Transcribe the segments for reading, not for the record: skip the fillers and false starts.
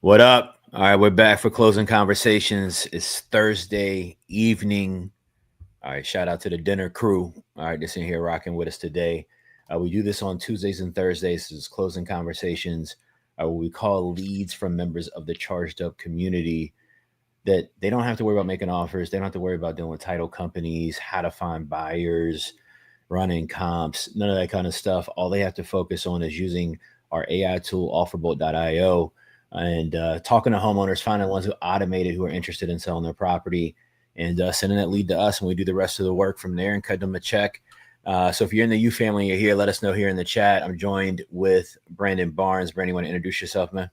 What up? All right, we're back for closing conversations. It's Thursday evening. All right, shout out to the dinner crew. All right, that's in here rocking with us today. We do this on Tuesdays and Thursdays. This is closing conversations. We call leads from members of the charged up community that they don't have to worry about making offers. They don't have to worry about dealing with title companies, how to find buyers, running comps, none of that kind of stuff. All they have to focus on is using our AI tool, offerbolt.io, and talking to homeowners, finding ones who automated who are interested in selling their property, and sending that lead to us, and we do the rest of the work from there and cut them a check. So if you're in the U family, you're here, let us know here in the chat. I'm joined with Brandon Barnes. Brandon, you want to introduce yourself, man?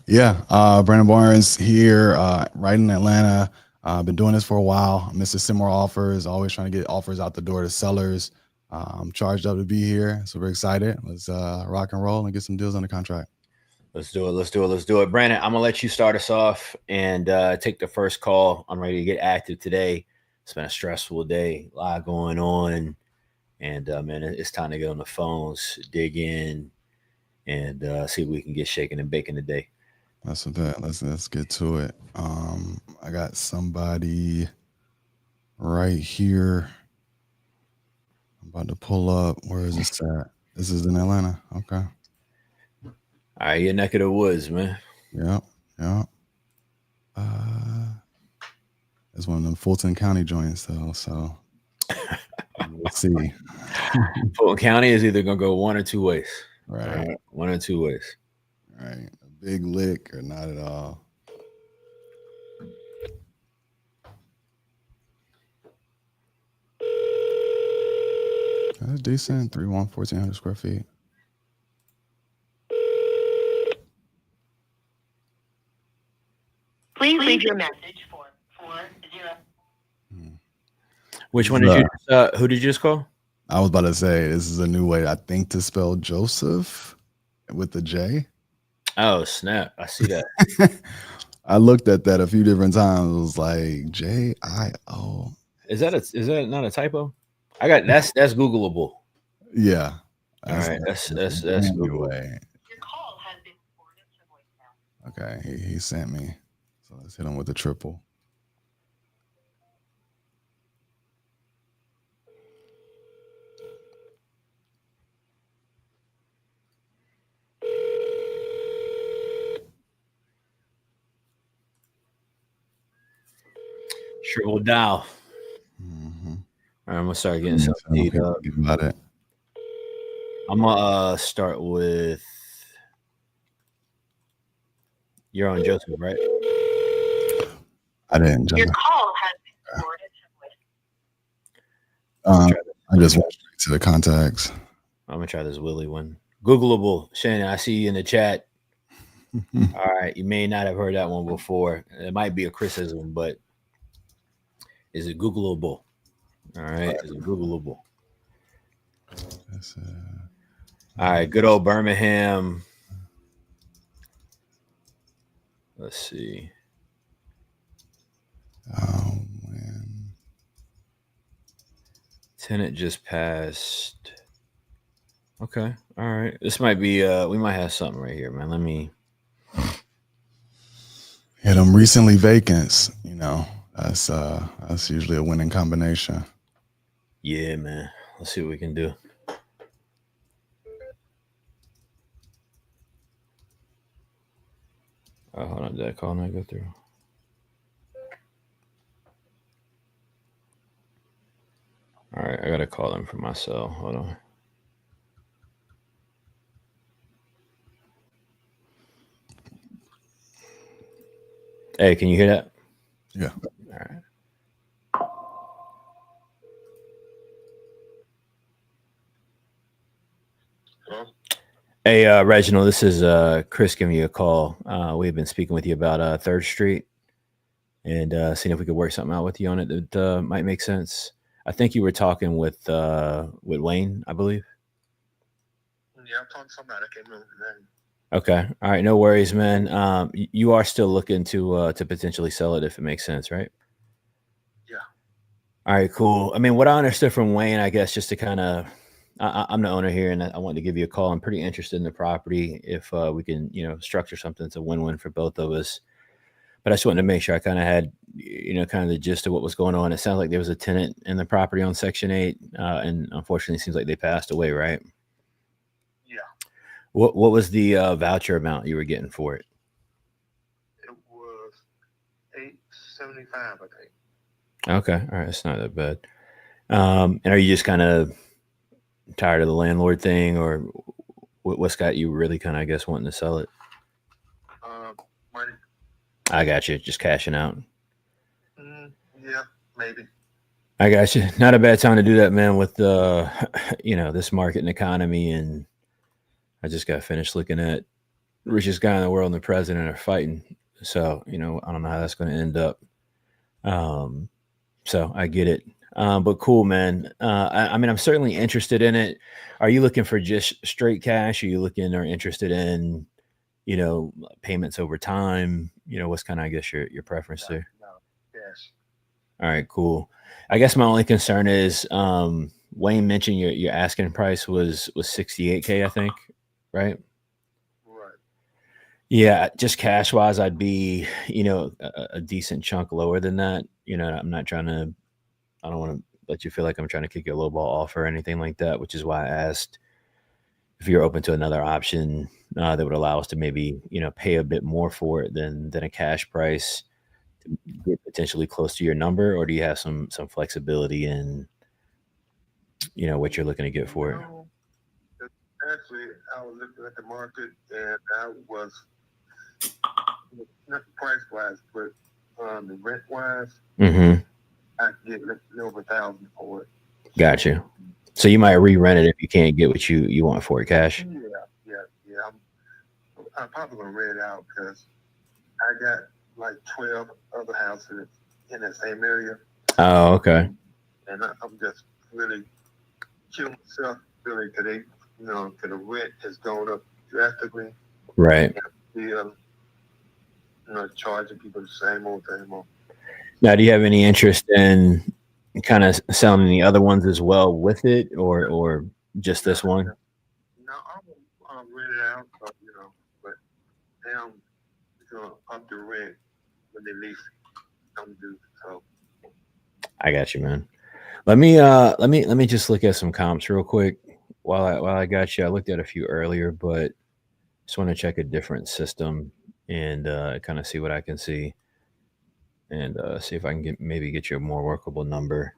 Yeah, Brandon Barnes here, right in Atlanta. I've been doing this for a while. Mr. Similar Offers, always trying to get offers out the door to sellers. I'm charged up to be here, so we're excited. Let's rock and roll and get some deals under contract. Let's do it. Let's do it. Let's do it. Brandon, I'm going to let you start us off and take the first call. I'm ready to get active today. It's been a stressful day, a lot going on. And, man, it's time to get on the phones, dig in, and see if we can get shaking and baking today. That's a bet. Let's get to it. I got somebody right here. I'm about to pull up. Where is this at? This is in Atlanta. Okay. All right, your neck of the woods, man. Yeah. It's one of them Fulton County joints, though. So we'll see. Fulton County is either going to go one or two ways. Right. One or two ways. Right. A big lick or not at all. That's decent. 1,400 square feet. Please leave your message for 40. Which one did you? Who did you just call? I was about to say this is a new way, I think, to spell Joseph with the J. Oh snap! I see that. I looked at that a few different times. It was like J-I-O. Is that not a typo? I got that's Googleable. Yeah. All right, that's Google. Your call has been forwarded to voicemail. Okay, he sent me. So let's hit him with the triple. Triple dial. Mm-hmm. All right, I'm gonna start getting some deep up. About it. I'm gonna start with you're on Joseph, right? I didn't. Your call has been forwarded to voicemail. I just went straight to the contacts. I'm gonna try this Willie one. Googleable. Shannon, I see you in the chat. All right, you may not have heard that one before. It might be a criticism, but is it Googleable? All right, is it Googleable? All right, good old Birmingham. Let's see. Oh man. Tenant just passed. Okay, all right. This might be we might have something right here, man. Let me Yeah, them recently vacants, that's usually a winning combination. Yeah, man. Let's see what we can do. Oh, hold on, did that call not go through? All right, I gotta call them for myself. Hold on. Hey, can you hear that? Yeah. All right. Hey, Reginald, this is Chris giving you a call. We've been speaking with you about 3rd Street and seeing if we could work something out with you on it that might make sense. I think you were talking with Wayne, I believe. Yeah, I'm talking to somebody. I can't remember his name. Okay. All right. No worries, man. You are still looking to potentially sell it if it makes sense, right? Yeah. All right, cool. I mean, what I understood from Wayne, I guess, just to kind of I'm the owner here, and I wanted to give you a call. I'm pretty interested in the property. If we can, structure something that's a win-win for both of us. But I just wanted to make sure I kind of had, kind of the gist of what was going on. It sounds like there was a tenant in the property on Section 8, and unfortunately, it seems like they passed away, right? Yeah, What was the voucher amount you were getting for it? it was $875, I think. Okay, all right, it's not that bad. And are you just kind of tired of the landlord thing, or what's got you really kind of, I guess, wanting to sell it? Money. I got you, just cashing out. Yeah, maybe. I got you. Not a bad time to do that, man. With this market and economy, and I just got finished looking at richest guy in the world and the president are fighting. So I don't know how that's going to end up. Um, so I get it. But cool, man. I mean, I'm certainly interested in it. Are you looking for just straight cash? Are you looking or interested in, payments over time? What's kind of, I guess, your preference No, there? no, yes. All right, cool. I guess my only concern is Wayne mentioned your asking price was 68K, I think, right? Right. Yeah, just cash wise, I'd be, a decent chunk lower than that. I'm not trying to, I don't want to let you feel like I'm trying to kick you a low ball off or anything like that, which is why I asked if you're open to another option that would allow us to maybe, pay a bit more for it than a cash price to get potentially close to your number, or do you have some flexibility in, what you're looking to get for it? No, actually, I was looking at the market and I was not price wise, but the rent wise, Mm-hmm. I could get over 1,000 for it. Got you. So you might re-rent it if you can't get what you want for it cash. Yeah. I'm probably gonna rent it out because I got like 12 other houses in the same area, Oh, okay. and I'm just really killing myself really today. Because the rent has gone up drastically. Right. Still, charging people the same old. Now, do you have any interest in kind of selling the other ones as well with it, or just this one? No, I'm rent it out, but now I'm gonna up the rent when they lease come due. So I got you, man. Let me just look at some comps real quick while I got you. I looked at a few earlier, but just want to check a different system and kind of see what I can see and see if I can get you a more workable number.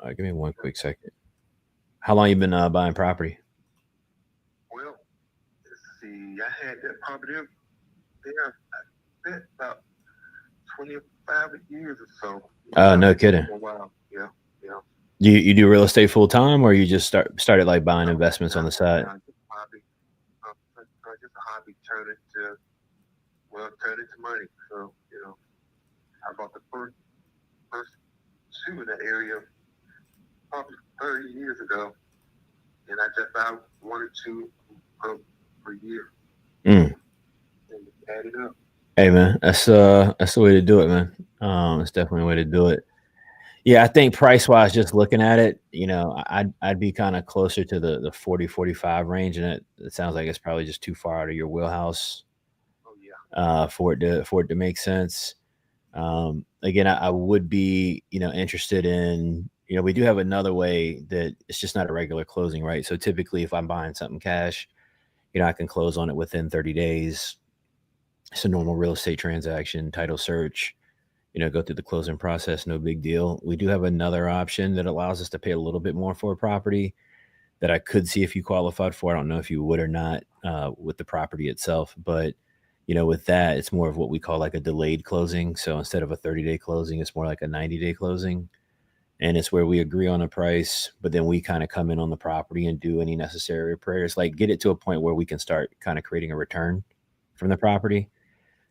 Give me one quick second. How long you been buying property? well, let's see. I had that property up there. I spent about 25 years or so. No kidding. For a while. Yeah. You do real estate full time, or you just started like buying investments on the side? Just a hobby. Just a hobby turn into money. So I bought the first two in the area probably 30 years ago, and I just buy one or two per year Mm. and add it up. Hey man, that's the way to do it, man. It's definitely a way to do it. Yeah, I think price wise, just looking at it, I'd be kind of closer to the 40-45 range, and it sounds like it's probably just too far out of your wheelhouse Oh yeah. for it to make sense. Again, I would be interested in we do have another way that it's just not a regular closing, right? So typically, if I'm buying something cash, I can close on it within 30 days. It's a normal real estate transaction, title search, go through the closing process, no big deal. We do have another option that allows us to pay a little bit more for a property that I could see if you qualified for. I don't know if you would or not with the property itself, but with that, it's more of what we call like a delayed closing. So instead of a 30-day closing, it's more like a 90-day closing. And it's where we agree on a price, but then we kind of come in on the property and do any necessary repairs, like get it to a point where we can start kind of creating a return from the property.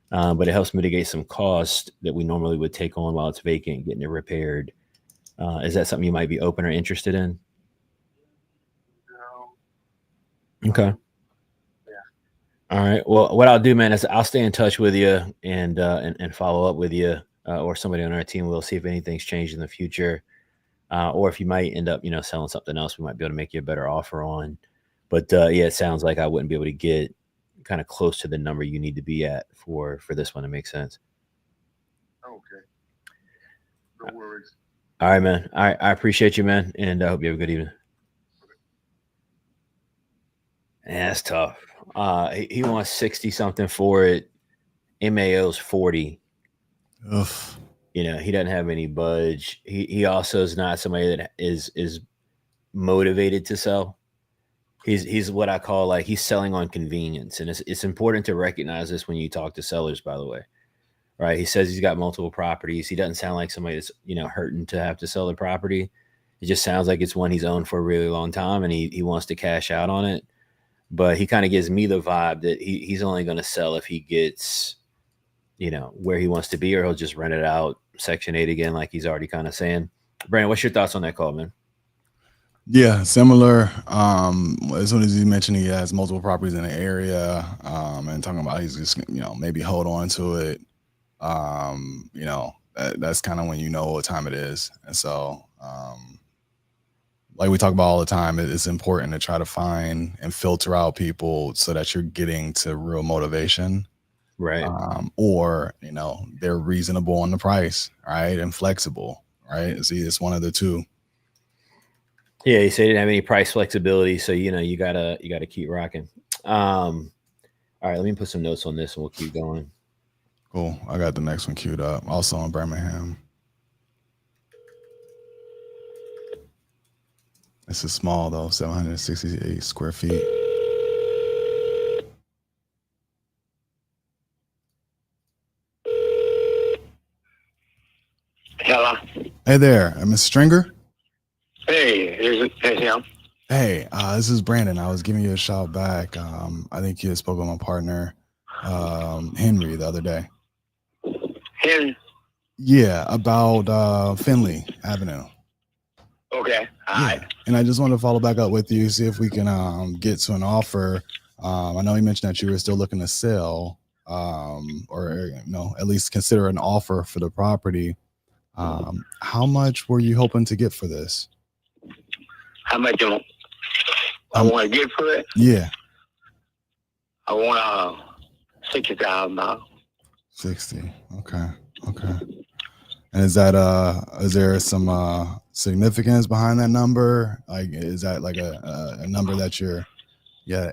But it helps mitigate some cost that we normally would take on while it's vacant, getting it repaired. Is that something you might be open or interested in? No. Okay. Yeah. All right. Well, what I'll do, man, is I'll stay in touch with you and follow up with you, or somebody on our team will see if anything's changed in the future. or if you might end up, selling something else, we might be able to make you a better offer on. But yeah, it sounds like I wouldn't be able to get kind of close to the number you need to be at for this one to make sense. Okay. No worries. All right, man. I appreciate you, man, and I hope you have a good evening. Yeah, that's tough. He wants 60 something for it. MAO's 40. Ugh. He doesn't have any budge. He also is not somebody that is motivated to sell. He's what I call, like, he's selling on convenience, and it's important to recognize this when you talk to sellers. By the way, right? He says he's got multiple properties. He doesn't sound like somebody that's hurting to have to sell the property. It just sounds like it's one he's owned for a really long time, and he wants to cash out on it. But he kind of gives me the vibe that he's only going to sell if he gets where he wants to be, or he'll just rent it out Section 8 again, like he's already kind of saying. Brandon, what's your thoughts on that call, man? Yeah, similar. As soon as he mentioned he has multiple properties in the area, and talking about he's just maybe hold on to it. That's kind of when you know what time it is. And so, like we talk about all the time, it's important to try to find and filter out people so that you're getting to real motivation. Right. Or they're reasonable on the price, right, and flexible, right? See, it's one of the two. Yeah, he said he didn't have any price flexibility, so you gotta keep rocking. All right, let me put some notes on this, and we'll keep going. Cool. I got the next one queued up. Also in Birmingham. This is small though, 768 square feet. Hello. Hey there, Mr. Stringer. Hey, it's him. Hey, this is Brandon. I was giving you a shout back. I think you had spoken with my partner, Henry, the other day. Henry? Yeah, about Finley Avenue. Okay. All right. And I just wanted to follow back up with you, see if we can get to an offer. I know you mentioned that you were still looking to sell, or at least consider an offer for the property. How much were you hoping to get for this? How much I want to get for it? Yeah. I want $60,000. 60. Okay. And is there some significance behind that number? Like, is that like a number that your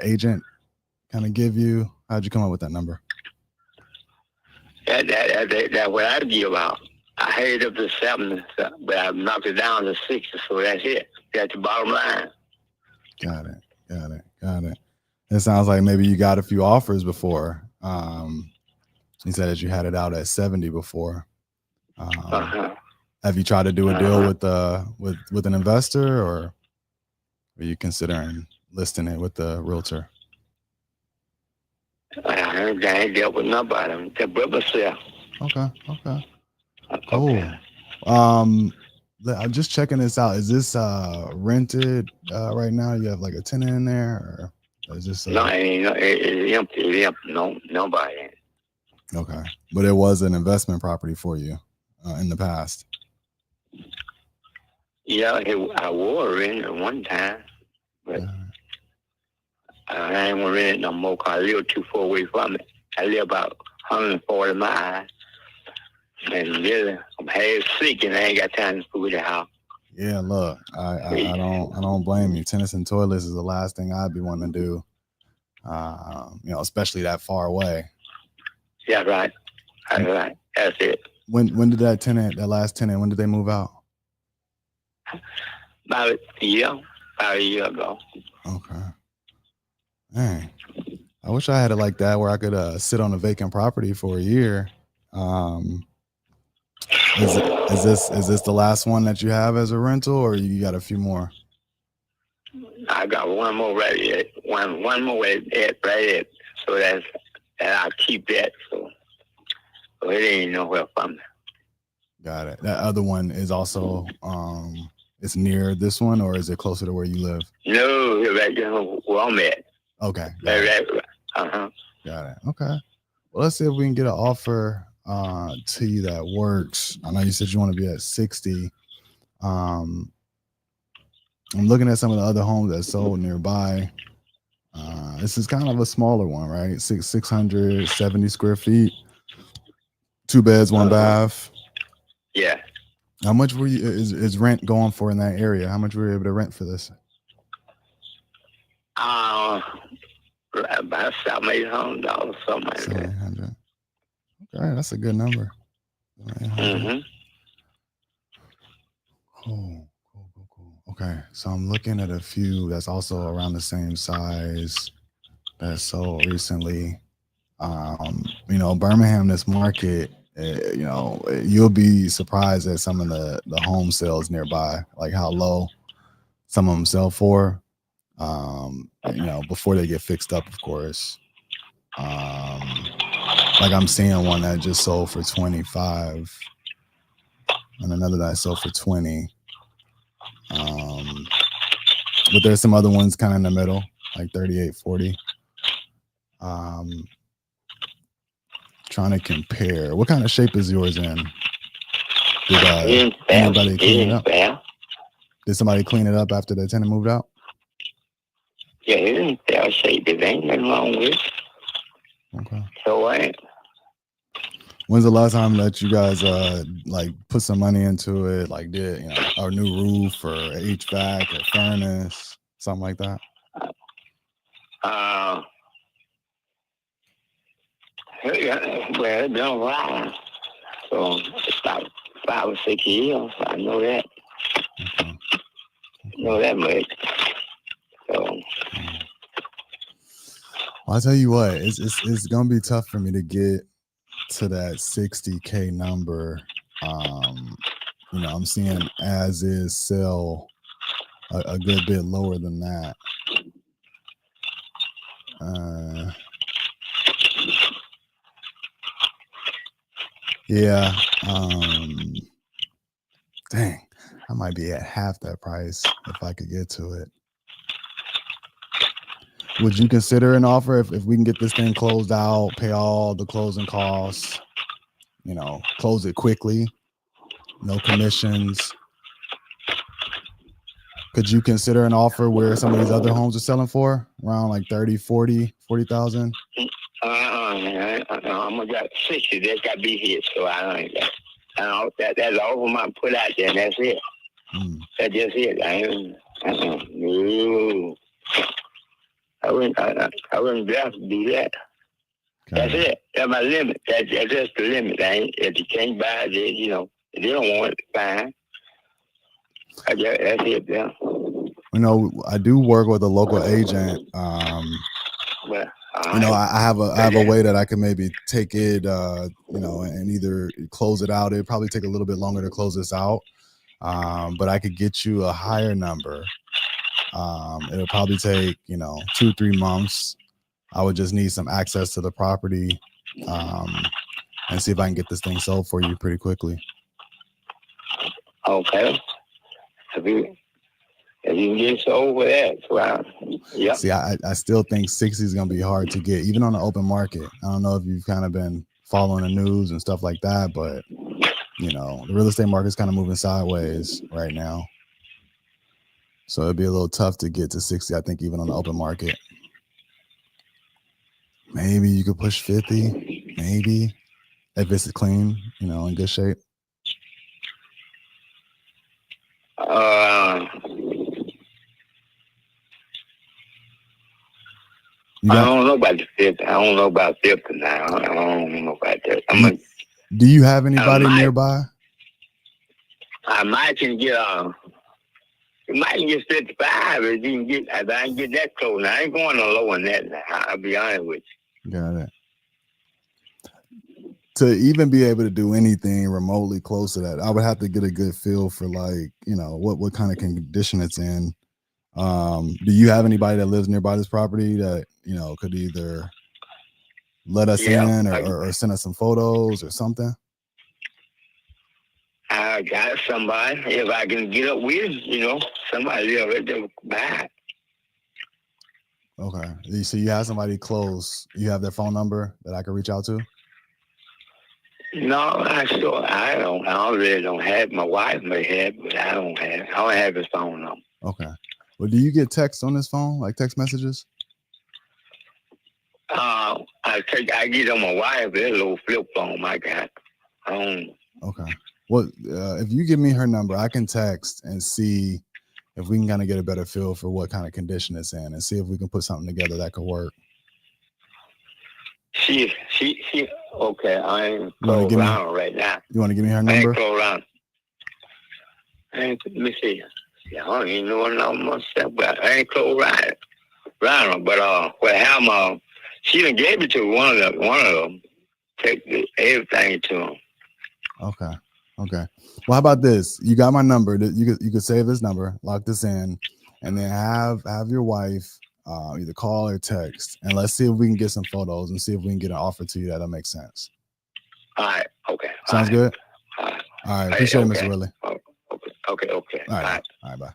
agent kind of give you? How'd you come up with that number? That's what I give out. I had it up to 70, but I knocked it down to 60, so that's it. That's the bottom line. Got it. It sounds like maybe you got a few offers before. You said that you had it out at 70 before. Have you tried to do a deal with an investor, or are you considering listing it with the realtor? I ain't dealt with nobody. That brother self. Okay. Cool. I'm just checking this out. Is this rented right now? You have like a tenant in there, or is this? No, it's empty. It's empty. No, nobody. Okay, but it was an investment property for you in the past. Yeah, I was renting at one time, but I ain't want to rent it no more because I live too far away from it. I live about 140 miles. And really, I'm half sick and I ain't got time to food the house. Yeah, look, I don't blame you. Tenants and toilets is the last thing I'd be wanting to do. Especially that far away. Yeah, right. Right. That's it. When did that last tenant, when did they move out? About a year ago. Okay. Dang. I wish I had it like that where I could sit on a vacant property for a year. Is this the last one that you have as a rental, or you got a few more? I got one more right here. One more right here. So that I'll keep that. So it ain't nowhere from me. Got it. That other one is also it's near this one, or is it closer to where you live? No, right there where I'm at. Okay. Right. Got it. Okay. Well, let's see if we can get an offer to you that works. I know you said you want to be at 60. I'm looking at some of the other homes that sold nearby. This is kind of a smaller one, right? 670 square feet, 2 beds, 1 bath. Yeah. How much were you is rent going for in that area? How much were you able to rent for this? About $700-800, something like that. 700. Okay, that's a good number. 800. Cool. Okay, so I'm looking at a few that's also around the same size that sold recently. Birmingham, this market, you'll be surprised at some of the home sales nearby, like how low some of them sell for. Before they get fixed up, of course. Like I'm seeing one that just sold for 25 and another that sold for 20. But there's some other ones kind of in the middle, like 38, 40. Trying to compare. What kind of shape is yours in? Did anybody clean it up? Did somebody clean it up after the tenant moved out? Yeah, it didn't fair shape. There ain't nothing wrong with it. Okay. So when's the last time that you guys like put some money into it, like did a new roof or HVAC or furnace, something like that? Well, it's been a while. So it's about 5 or 6 years. I know that. Okay. Know that much. So well, I'll tell you what, it's gonna be tough for me to get to that 60K number. I'm seeing as is sell a good bit lower than that. Yeah. Dang, I might be at half that price if I could get to it. Would you consider an offer if we can get this thing closed out, pay all the closing costs, close it quickly, no commissions? Could you consider an offer where some of these other homes are selling for around like 30, 40,000? I'm gonna got 60. That's got to be hit. So I don't. That's all I put out there. And that's it. That's just it. No. I wouldn't be able to do that. Okay. That's it. That's my limit. That's just the limit. If you can't buy it, if they don't want it, fine. That's it. Yeah. I do work with a local agent. Well, I have a way that I can maybe take it, and either close it out. It'd probably take a little bit longer to close this out, but I could get you a higher number. It'll probably take 2-3 months. I would just need some access to the property, and see if I can get this thing sold for you pretty quickly. Okay. If you can get sold with that, well, yeah. See, I still think 60 is going to be hard to get, even on the open market. I don't know if you've kind of been following the news and stuff like that, but the real estate market is kind of moving sideways right now. So it'd be a little tough to get to 60, I think, even on the open market. Maybe you could push 50, maybe, if it's clean, in good shape. I don't know about the 50. I don't know about 50 now. I don't know about that. Do you have anybody nearby? I might can get you might get 55 if you can get. If I can get that close. Now, I ain't going no lower than that. Now, I'll be honest with you. Got it. To even be able to do anything remotely close to that, I would have to get a good feel for what kind of condition it's in. Do you have anybody that lives nearby this property that could either let us in or send us some photos or something? I got somebody. If I can get up with, somebody live right there back. Okay. So you have somebody close. You have their phone number that I could reach out to? No, I really don't have. My wife may have, but I don't have. I don't have his phone number. Okay. Well, do you get text on this phone, like text messages? I get on my wife. There's a little flip phone I got. Okay. Well, if you give me her number, I can text and see if we can kind of get a better feel for what kind of condition it's in, and see if we can put something together that could work. She. Okay, I ain't close around right now. You want to give me her number? I ain't close around. Let me see. Yeah, I don't even know what number myself, but I ain't close around. But she done gave it to one of them. Take everything to him. Okay. Well, how about this? You got my number. You could save this number, lock this in, and then have your wife either call or text, and let's see if we can get some photos and see if we can get an offer to you that'll make sense. All right. Okay. Sounds good. All right. Appreciate it, Mr. Willie. Okay. All right. Bye.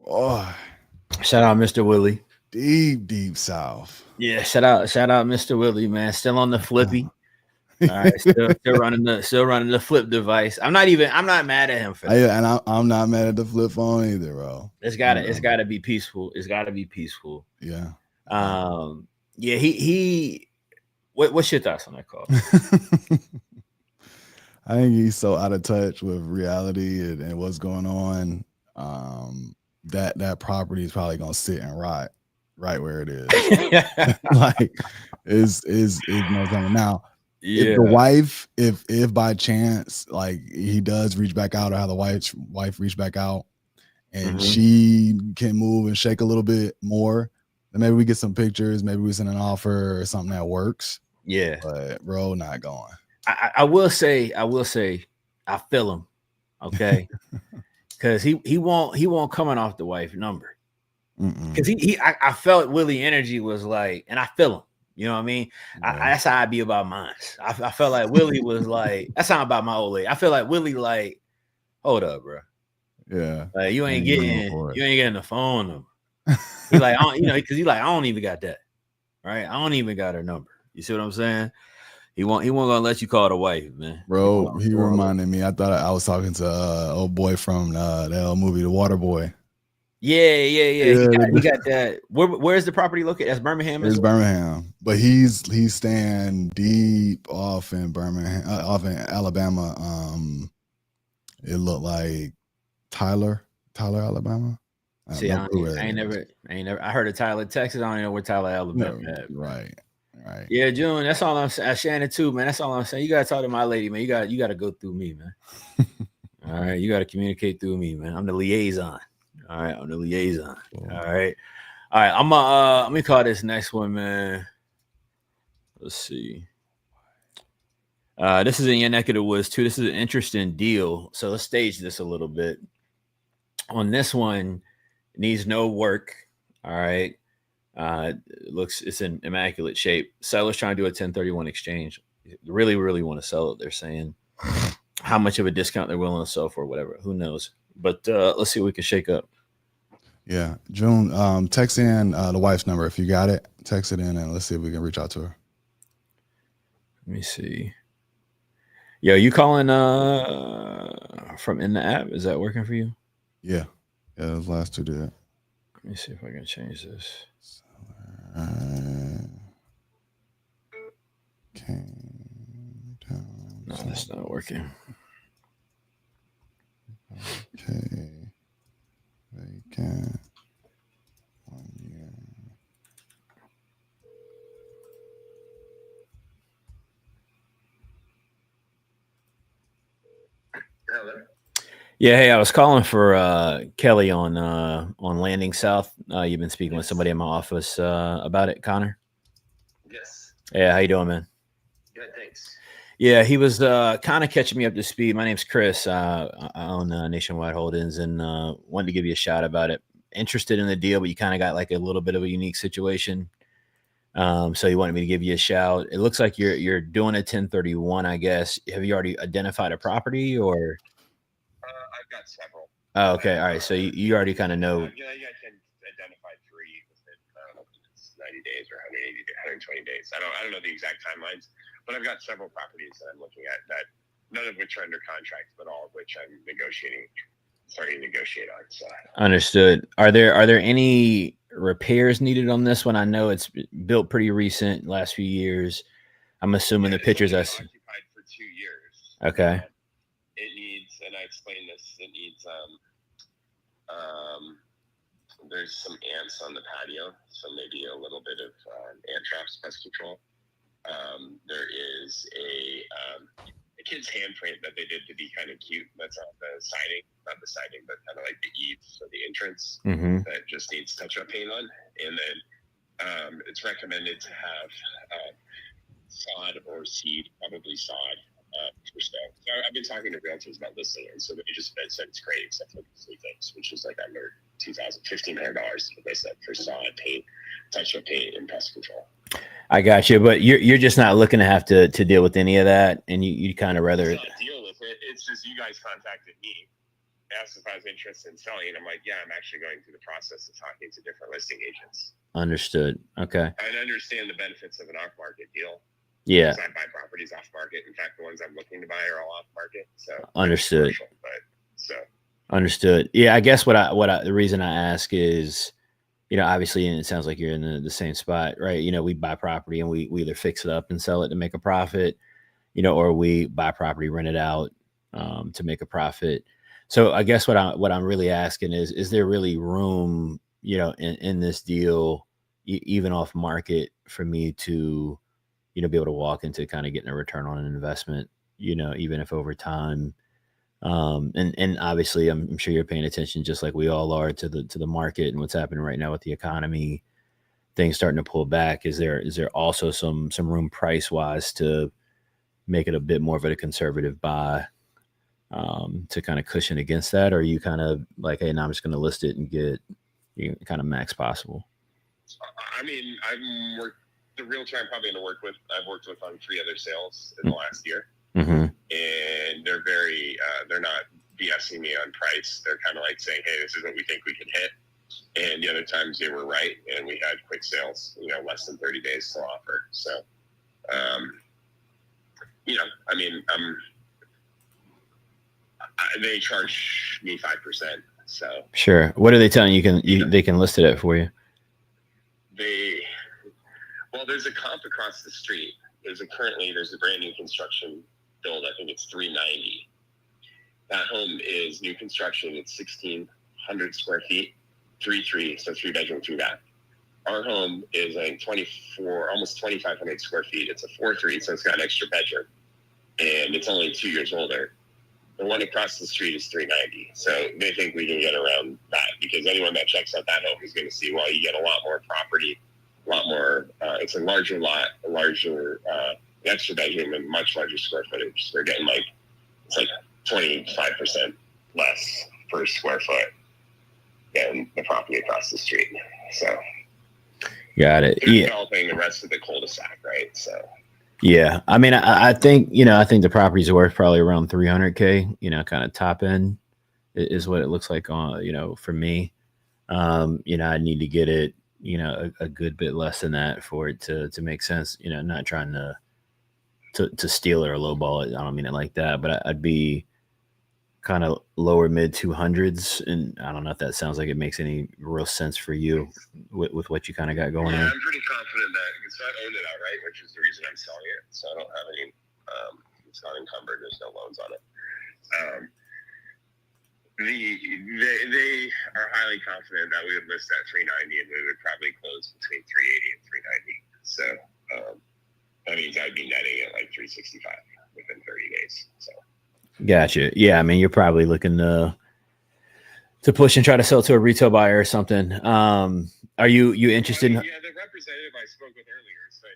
Oh, shout out Mr. Willie. Deep South. Yeah, shout out Mr. Willie, man. Still on the flippy. All right, still running the flip device. I'm not mad at him for that. And I'm not mad at the flip phone either, bro. It's gotta be peaceful. It's gotta be peaceful. Yeah. Yeah. He. What's your thoughts on that call? I think he's so out of touch with reality and what's going on. That property is probably gonna sit and rot right where it is. Like is now. Yeah. If the wife, if by chance like he does reach back out, or how the wife reach back out, and she can move and shake a little bit more, then maybe we get some pictures, maybe we send an offer or something that works. Yeah, but bro, not going. I will say, I feel him, okay, because he won't coming off the wife number, because I felt Willie energy was like, and I feel him. You know what I mean? Yeah. That's how I be about mine. I felt like Willie was like, that's how I'm about my old lady. I feel like Willie like, hold up, bro. Yeah. Like you ain't getting the phone number. He's like, because he's like, I don't even got that. Right? I don't even got her number. You see what I'm saying? He won't gonna let you call the wife, man. Bro, he reminded me. I thought I was talking to old boy from the old movie, The Water Boy. Yeah. He got that. Where's the property located? That's Birmingham. It's Birmingham, but he's staying deep off in Birmingham, off in Alabama. It looked like Tyler, Alabama. See, I ain't never. I heard of Tyler, Texas. I don't even know where Tyler, Alabama is. Right. Yeah, June. That's all I'm saying. Shannon too, man. That's all I'm saying. You gotta talk to my lady, man. You gotta go through me, man. All right, you gotta communicate through me, man. I'm the liaison. All right, I'm the liaison. Cool. All right. I'm let me call this next one, man. Let's see. This is in your neck of the woods too. This is an interesting deal. So let's stage this a little bit. On this one, needs no work. All right. It's in immaculate shape. Seller's trying to do a 1031 exchange. Really, really want to sell it. They're saying how much of a discount they're willing to sell for, whatever. Who knows? But let's see what we can shake up. Yeah, June, text in the wife's number if you got it. Text it in and let's see if we can reach out to her. Let me see. Yo, you calling from in the app? Is that working for you? Yeah, those last two did. Let me see if I can change this. No, that's not working. Okay. Vacant. 1 year. Hello. Yeah, hey, I was calling for Kelly on Landing South. You've been speaking with somebody in my office about it, Connor. Yes. Yeah, how you doing, man? Good, thanks. Yeah, he was kind of catching me up to speed. My name's Chris. I own Nationwide Holdings and wanted to give you a shout about it. Interested in the deal, but you kind of got like a little bit of a unique situation. So he wanted me to give you a shout. It looks like you're doing a 1031, I guess. Have you already identified a property or? I've got several. Oh, okay. All right. So you already kind of know. Yeah, I can identify 3 within days or 180, 120 days. I don't know the exact timelines, but I've got several properties that I'm looking at that none of which are under contract, but all of which I'm starting to negotiate on. So Understood. Are there any repairs needed on this one? I know it's built pretty recent, last few years. I'm assuming the pictures I see. Occupied for 2 years. Okay. It needs, and I explained this. It needs there's some ants on the patio, so maybe a little bit of ant traps, pest control. There is a kid's handprint that they did to be kind of cute. That's on the siding, not the siding, but kind of like the eaves or the entrance that just needs touch-up paint on. And then it's recommended to have sod or seed, probably sod, for sale. So I've been talking to realtors about listing it, so they just said it's great except for these 3 things, which is like under $1,500, what they said, for sod, paint, touch-up paint, and pest control. I got you, but you're just not looking to have to deal with any of that, and you kind of rather It's not deal with it. It's just you guys contacted me, asked if I was interested in selling, and I'm like, yeah, I'm actually going through the process of talking to different listing agents. Understood. Okay. I understand the benefits of an off-market deal. Yeah. I buy properties off-market. In fact, the ones I'm looking to buy are all off-market. So understood. So understood. Yeah, I guess the reason I ask is, obviously, and it sounds like you're in the same spot, right? We buy property and we either fix it up and sell it to make a profit, or we buy property, rent it out to make a profit. So I guess what I'm really asking is there really room, in this deal, even off market, for me to, be able to walk into kind of getting a return on an investment, even if over time. And obviously I'm sure you're paying attention, just like we all are, to the market and what's happening right now with the economy, things starting to pull back. Is there also some room price wise to make it a bit more of a conservative buy, to kind of cushion against that? Or are you kind of like, hey, now I'm just going to list it and get kind of max possible? I mean, the realtor I'm probably going to work with, I've worked with on 3 other sales in the last year. Mm-hmm. And they're very, they're not BSing me on price. They're kind of like saying, hey, this is what we think we can hit. And the other times they were right. And we had quick sales, less than 30 days to offer. So, I mean, they charge me 5%. So sure. What are they telling you? They can list it at for you? Well, there's a comp across the street. There's a brand new construction build. I think it's $390. That home is new construction. It's 1,600 square feet, 3-3, so 3-bedroom, 3-bath. Our home is like 24, almost 2,500 square feet. It's a 4-3, so it's got an extra bedroom, and it's only 2 years older. The one across the street is $390. So they think we can get around that, because anyone that checks out that home is going to see, well, you get a lot more property, a lot more. It's a larger lot, a larger extra bedroom, and much larger square footage. So they're getting it's like 25% less per square foot than the property across the street. So got it. They're developing the rest of the cul-de-sac, right? So yeah, I mean, I think the property's worth probably around $300K. Kind of top end is what it looks like on for me. I need to get it a good bit less than that for it to make sense. Not trying to steal it or lowball it. I don't mean it like that, but I'd be kind of lower mid 200s, and I don't know if that sounds like it makes any real sense for you with what you kind of got going on. I'm pretty confident that because I own it outright, which is the reason I'm selling it. So I don't have any. It's not encumbered. There's no loans on it. They are highly confident that we would list at $390 and we would probably close between $380 and $390. So that means I'd be netting at like $365 within 30 days. So gotcha. Yeah, I mean, you're probably looking to push and try to sell to a retail buyer or something. Are you interested in? Yeah, the representative I spoke with earlier said,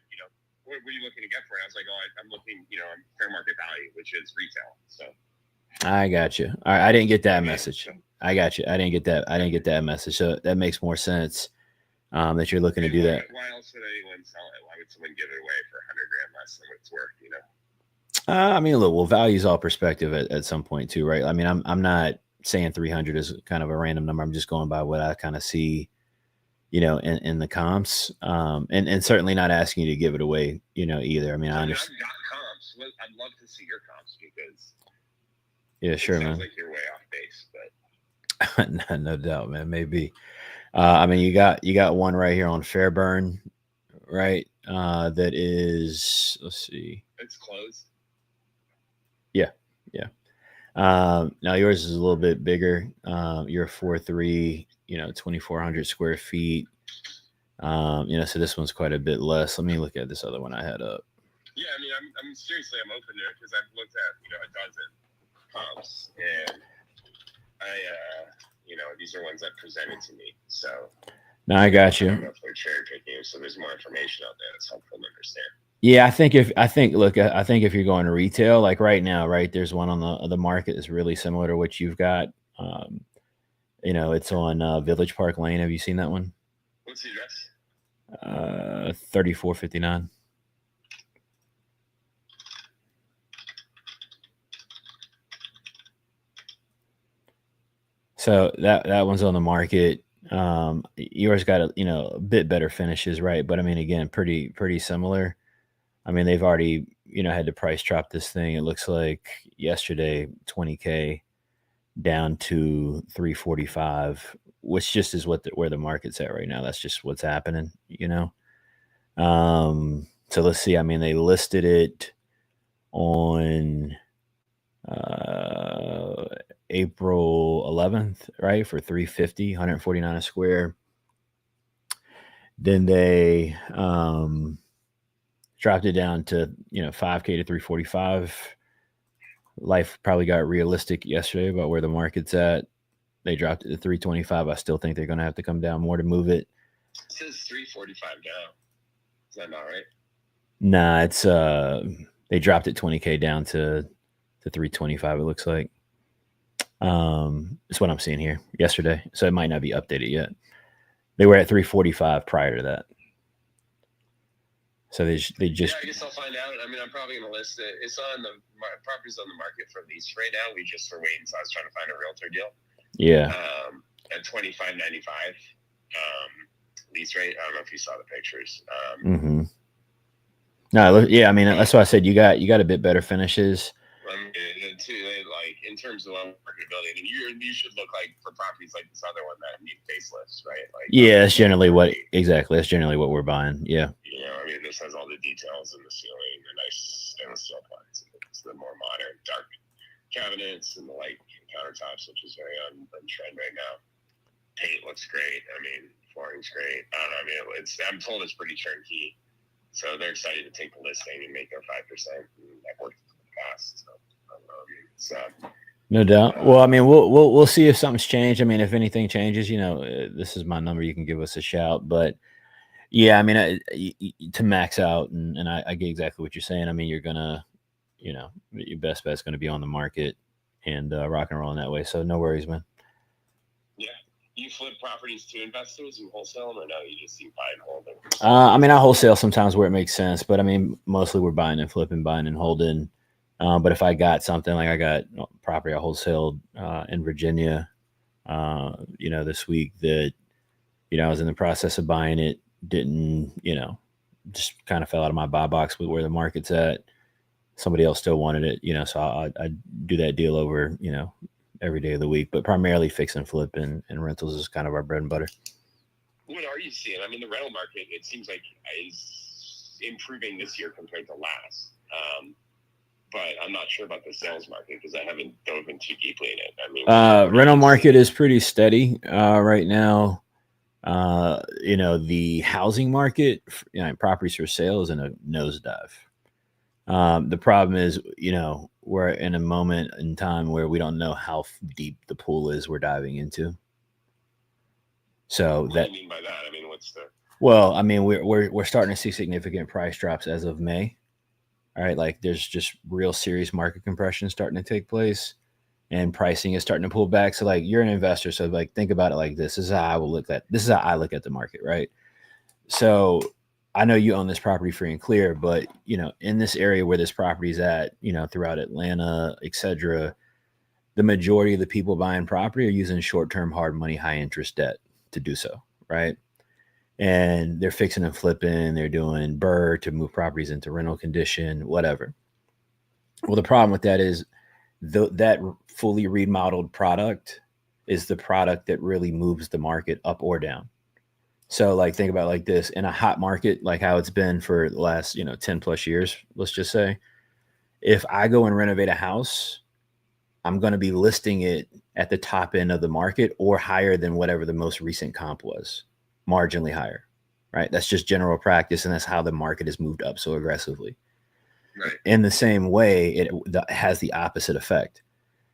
what are you looking to get for it? I was like, I'm looking, on fair market value, which is retail. So I got you. All right, I didn't get that message. I got you. I didn't get that message. So that makes more sense. That you're looking to do that. Why else would anyone sell it? Why would someone give it away for $100,000 less than what it's worth? I mean, look, well, value is all perspective at some point too, right? I mean, I'm not saying 300 is kind of a random number. I'm just going by what I kind of see, in the comps, and certainly not asking you to give it away, either. I mean, I understand. I've got comps. I'd love to see your comps because Yeah, sure, it sounds man. like you're way off base, but No doubt, man. Maybe. I mean, you got one right here on Fairburn, right? That is, let's see. it's closed. Yeah, yeah. Now yours is a little bit bigger. You're 4.3, 2,400 square feet. So this one's quite a bit less. Let me look at this other one I had up. Yeah, I mean, I'm seriously, I'm open to it because I've looked at a dozen comps, and these are ones that presented to me. So No, I got I don't you. know if they're cherry picking, so there's more information out there that's helpful to understand. Yeah, I think if you're going to retail, like right now, right, there's one on the market that's really similar to what you've got. It's on Village Park Lane. Have you seen that one? What's the address? 3459. So that one's on the market. Yours got a bit better finishes, right? But I mean, again, pretty similar. I mean, they've already had to price drop this thing. It looks like yesterday, 20K down to 345, which just is where the market's at right now. That's just what's happening. So let's see. I mean, they listed it on April 11th, right, for 350, 149 a square. Then they dropped it down to 5K to 345. Life probably got realistic yesterday about where the market's at. They dropped it to 325. I still think they're going to have to come down more to move it. It says 345 now. Is that not right? Nah, it's they dropped it 20K down to 325. It looks like. It's what I'm seeing here yesterday, so it might not be updated yet. They were at 345 prior to that. So they just. Yeah, I guess I'll find out. I mean, I'm probably going to list it. It's on the property's on the market for lease right now. We just were waiting, so I was trying to find a realtor deal. Yeah. At $25.95 lease rate. I don't know if you saw the pictures. No, yeah, I mean that's why I said you got a bit better finishes. Like in terms of marketability, I mean, you should look like for properties like this other one that need facelifts, right? Like yeah, that's generally what we're buying. Yeah. I mean, this has all the details in the ceiling, the nice stainless steel appliances, it's the more modern dark cabinets and the light countertops, which is very on trend right now. Paint looks great. I mean, flooring's great. I don't know. I mean, I'm told it's pretty turnkey, so they're excited to take the listing and make their 5%. That worked in the past. So, I don't know. I mean, no doubt. Well, I mean, we'll see if something's changed. I mean, if anything changes, this is my number. You can give us a shout. But yeah, I mean, to max out, and I get exactly what you're saying. I mean, you're gonna, your best bet's gonna be on the market and rock and roll in that way. So no worries, man. Yeah. You flip properties to investors and wholesale them, or no? You just buy and hold them? I mean, I wholesale sometimes where it makes sense, but I mean, mostly we're buying and flipping, buying and holding. But if I got something like I got property I wholesaled in Virginia, this week that, I was in the process of buying it, didn't, just kind of fell out of my buy box with where the market's at. Somebody else still wanted it, so I do that deal over, every day of the week, but primarily fix and flip and rentals is kind of our bread and butter. What are you seeing? I mean, the rental market, it seems like is improving this year compared to last. But I'm not sure about the sales market because I haven't dove in too deeply in it. I mean, rental market is pretty steady right now. The housing market, properties for sale is in a nosedive. The problem is, we're in a moment in time where we don't know how deep the pool is we're diving into. So what do you mean by that? I mean, what's the? Well, I mean, we're starting to see significant price drops as of May. All right, like there's just real serious market compression starting to take place, and pricing is starting to pull back. So, like, you're an investor, so like think about it like this. This is how I look at the market, right? So, I know you own this property free and clear, but in this area where this property is at, throughout Atlanta, etc., the majority of the people buying property are using short-term hard money, high interest debt to do so, right? and they're fixing and flipping. They're doing BRRRR to move properties into rental condition, whatever. Well, the problem with that is that fully remodeled product is the product that really moves the market up or down. So like think about it like this, in a hot market, like how it's been for the last, 10 plus years, let's just say, if I go and renovate a house, I'm going to be listing it at the top end of the market or higher than whatever the most recent comp was, marginally higher, right? That's just general practice. And that's how the market has moved up so aggressively. Right. In the same way, it has the opposite effect.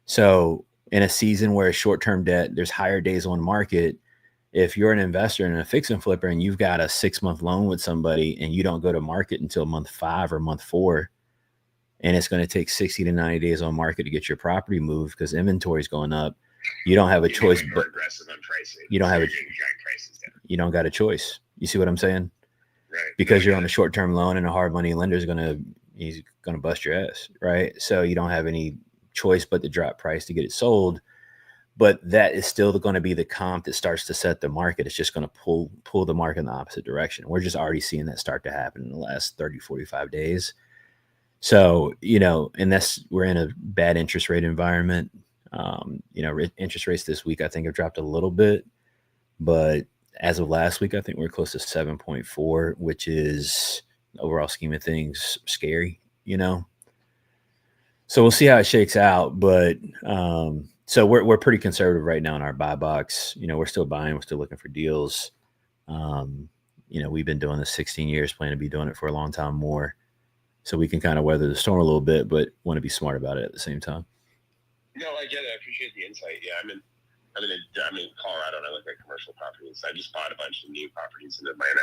So in a season where short-term debt, there's higher days on market. If you're an investor and a fix and flipper and you've got a 6-month loan with somebody and you don't go to market until month 5 or month 4, and it's going to take 60 to 90 days on market to get your property moved because inventory is going up, you don't have a choice. But aggressive on pricing. You don't have a, prices down. You don't got a choice. You see what I'm saying? Right. Because you're on a short-term loan and a hard money lender is he's going to bust your ass, right? So you don't have any choice but to drop price to get it sold. But that is still going to be the comp that starts to set the market. It's just going to pull the market in the opposite direction. We're just already seeing that start to happen in the last 30, 45 days. So, and we're in a bad interest rate environment. Interest rates this week, I think, have dropped a little bit. But as of last week, I think we're close to 7.4, which is, the overall scheme of things, scary, So we'll see how it shakes out. But so we're pretty conservative right now in our buy box. We're still buying. We're still looking for deals. We've been doing this 16 years, plan to be doing it for a long time more. So we can kind of weather the storm a little bit, but want to be smart about it at the same time. No, I get it. I appreciate the insight. Yeah, I'm in Colorado, and I look at commercial properties. I just bought a bunch of new properties in Atlanta.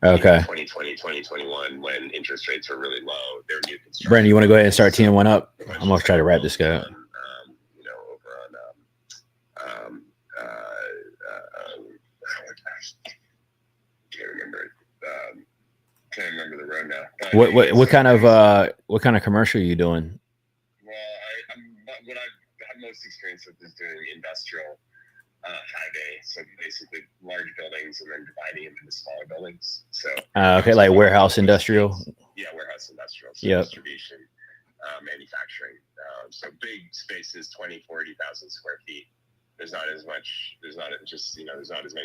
Okay. 2020, 2021, when interest rates were really low. They were new construction. Brandon, you want to go ahead and start teeing one up? I'm going to try to wrap this guy up. Can't remember the road now. What kind of commercial are you doing? Well, what I've had most experience with is doing industrial high bay, so basically large buildings and then dividing them into smaller buildings. So okay, like warehouse industrial. Yeah, warehouse industrial. So yep. Distribution, manufacturing. So big spaces, 20, 40,000 square feet. There's not as many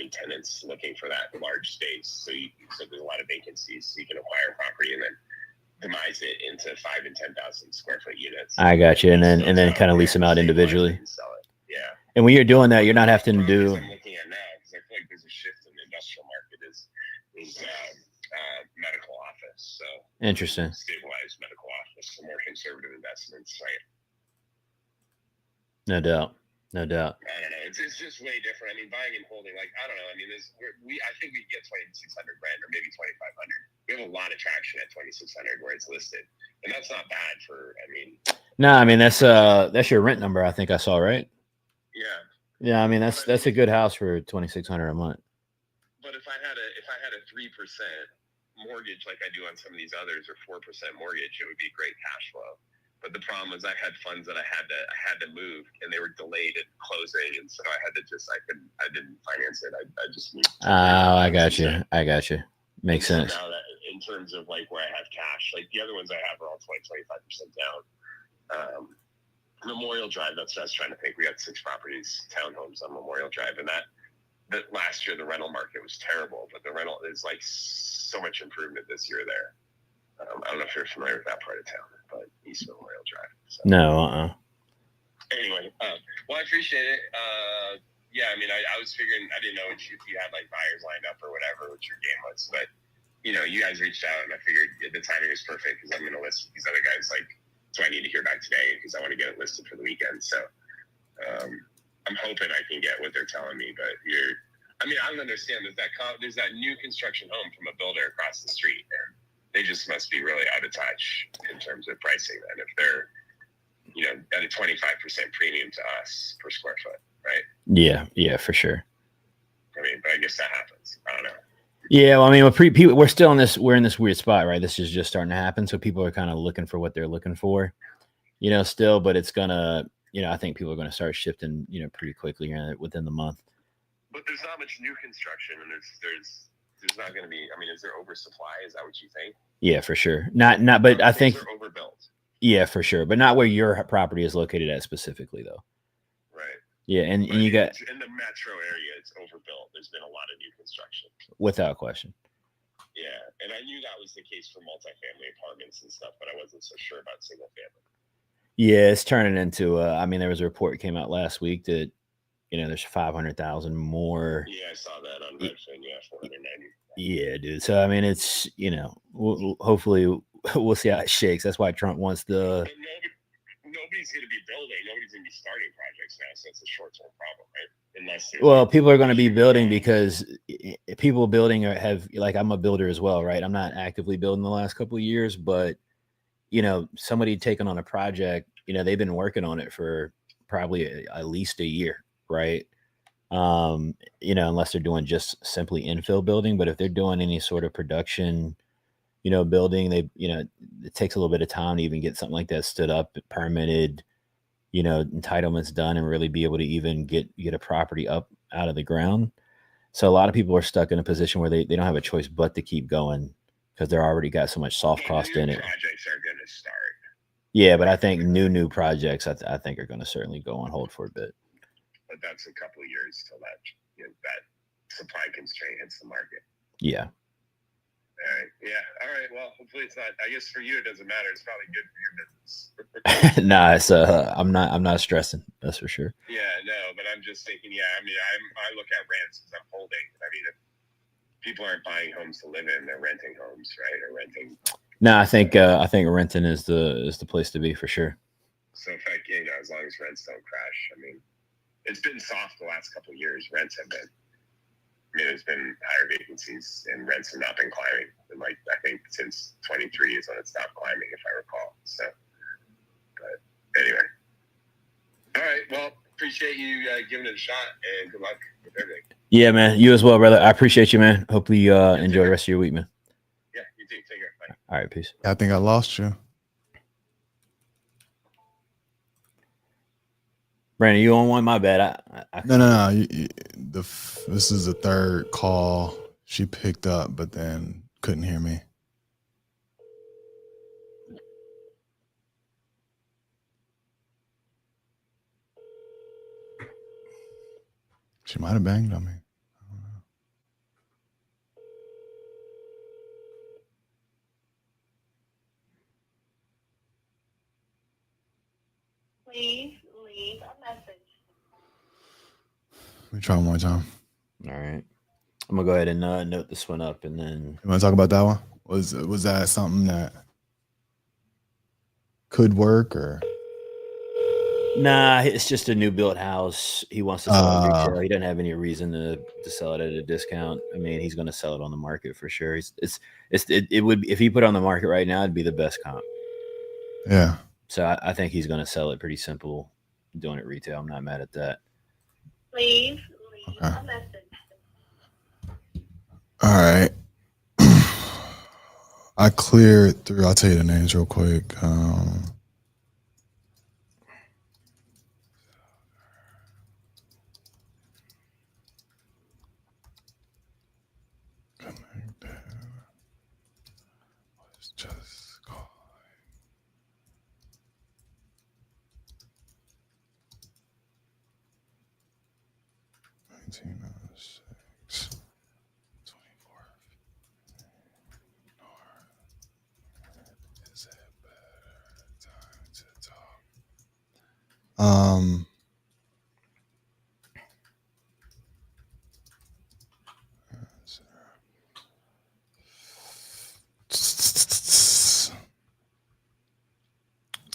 tenants looking for that large space. So there's a lot of vacancies. So you can acquire property and then demise it into 5,000 and 10,000 square foot units. I got you. And then kind of lease them out individually. Sell it. Yeah. And when you're doing that, you're not having to do. I'm looking at now because I feel like there's a shift in the industrial market is medical office. So interesting. Stabilized medical office, some more conservative investments, right? No doubt. I don't know. It's just way different. I mean, buying and holding, I don't know. I mean, I think we can get $2,600 or maybe $2,500. We have a lot of traction at $2,600 where it's listed, and that's not bad for. No, that's your rent number. I think I saw, right? Yeah. Yeah, I mean that's a good house for $2,600 a month. But if I had a 3% mortgage like I do on some of these others, or 4% mortgage, it would be great cash flow. But the problem was I had funds that I had to move, and they were delayed at closing, and so I didn't finance it. I just moved. Oh, I got you. Makes sense. Now that in terms of where I have cash, the other ones I have are all 20-25% down. Memorial Drive, that's what I was trying to think. We had 6 properties, townhomes on Memorial Drive, and that last year the rental market was terrible, but the rental is so much improvement this year there. I don't know if you're familiar with that part of town, but East Memorial Drive. So. No. Anyway, well, I appreciate it. Yeah, I mean, I was figuring, I didn't know if you had buyers lined up or whatever, what your game was, but you guys reached out, and I figured the timing was perfect because I'm going to list with these other guys. So I need to hear back today because I want to get it listed for the weekend. So I'm hoping I can get what they're telling me, but I don't understand there's that new construction home from a builder across the street, and they just must be really out of touch in terms of pricing. And if they're, at a 25% premium to us per square foot, right? Yeah, for sure. But I guess that happens. I don't know. Yeah, well, we're still we're in this weird spot, right? This is just starting to happen. So people are kind of looking for what they're looking for, still, but it's gonna, I think people are going to start shifting, pretty quickly within the month. But there's not much new construction, and there's there's not going to be. I mean, is there oversupply? Is that what you think? Yeah, for sure. Not, but I think they're overbuilt. Yeah, for sure, but not where your property is located at specifically, though. Right. Yeah, and you got in the metro area, it's overbuilt. There's been a lot of new construction. Without question. Yeah, and I knew that was the case for multifamily apartments and stuff, but I wasn't so sure about single family. Yeah, it's turning into. I mean, there was a report that came out last week that there's 500,000 more. Yeah, I saw that on Redfin. Yeah, 490. Yeah, dude. So I mean, it's hopefully we'll see how it shakes. That's why Trump wants the. Nobody's going to be building. Nobody's going to be starting projects now, so it's a short-term problem, right? Well, people are going to be building because people building have I'm a builder as well, right? I'm not actively building the last couple of years, but somebody taking on a project, they've been working on it for probably at least a year, right? Unless they're doing just simply infill building, but if they're doing any sort of production, building, it takes a little bit of time to even get something like that stood up, permitted, entitlements done, and really be able to even get a property up out of the ground. So a lot of people are stuck in a position where they don't have a choice but to keep going because they're already got so much soft cost in it. Projects are going to start. Yeah, but I think new projects, I think are going to certainly go on hold for a bit. But that's a couple of years till that supply constraint hits the market. Yeah. All right. Yeah. All right. Well, hopefully it's not. I guess for you it doesn't matter. It's probably good for your business. Nah, it's I'm not stressing. That's for sure. Yeah. No, but I'm just thinking. Yeah. I mean, I look at rents as I'm holding. I mean, if people aren't buying homes to live in, they're renting homes, right? Or renting. No, I think renting is the place to be for sure. So if as long as rents don't crash, I mean, it's been soft the last couple of years. Rents have been. I mean, there's been higher vacancies and rents have not been climbing. And I think since 23 is when it stopped climbing, if I recall. So, but anyway. All right. Well, appreciate you giving it a shot and good luck with everything. Yeah, man. You as well, brother. I appreciate you, man. Hopefully you enjoy the rest of your week, man. Yeah, you too. Take care. Bye. All right. Peace. I think I lost you. Brandon, you on one? My bad. No. This is the third call she picked up, but then couldn't hear me. She might have banged on me. I don't know. Please leave a message. Let me try one more time. All right. I'm gonna go ahead and note this one up, and then You want to talk about that one? Was that something that could work or? nah, it's just a new built house. He wants to sell it retail. He doesn't have any reason to sell it at a discount. I mean, he's going to sell it on the market for sure. It would, if he put it on the market right now, it'd be the best comp. Yeah. So I think he's going to sell it pretty simple, doing it retail. I'm not mad at that. Please leave a message. All right. I cleared through. I'll tell you the names real quick. Just call. Is it better time to talk?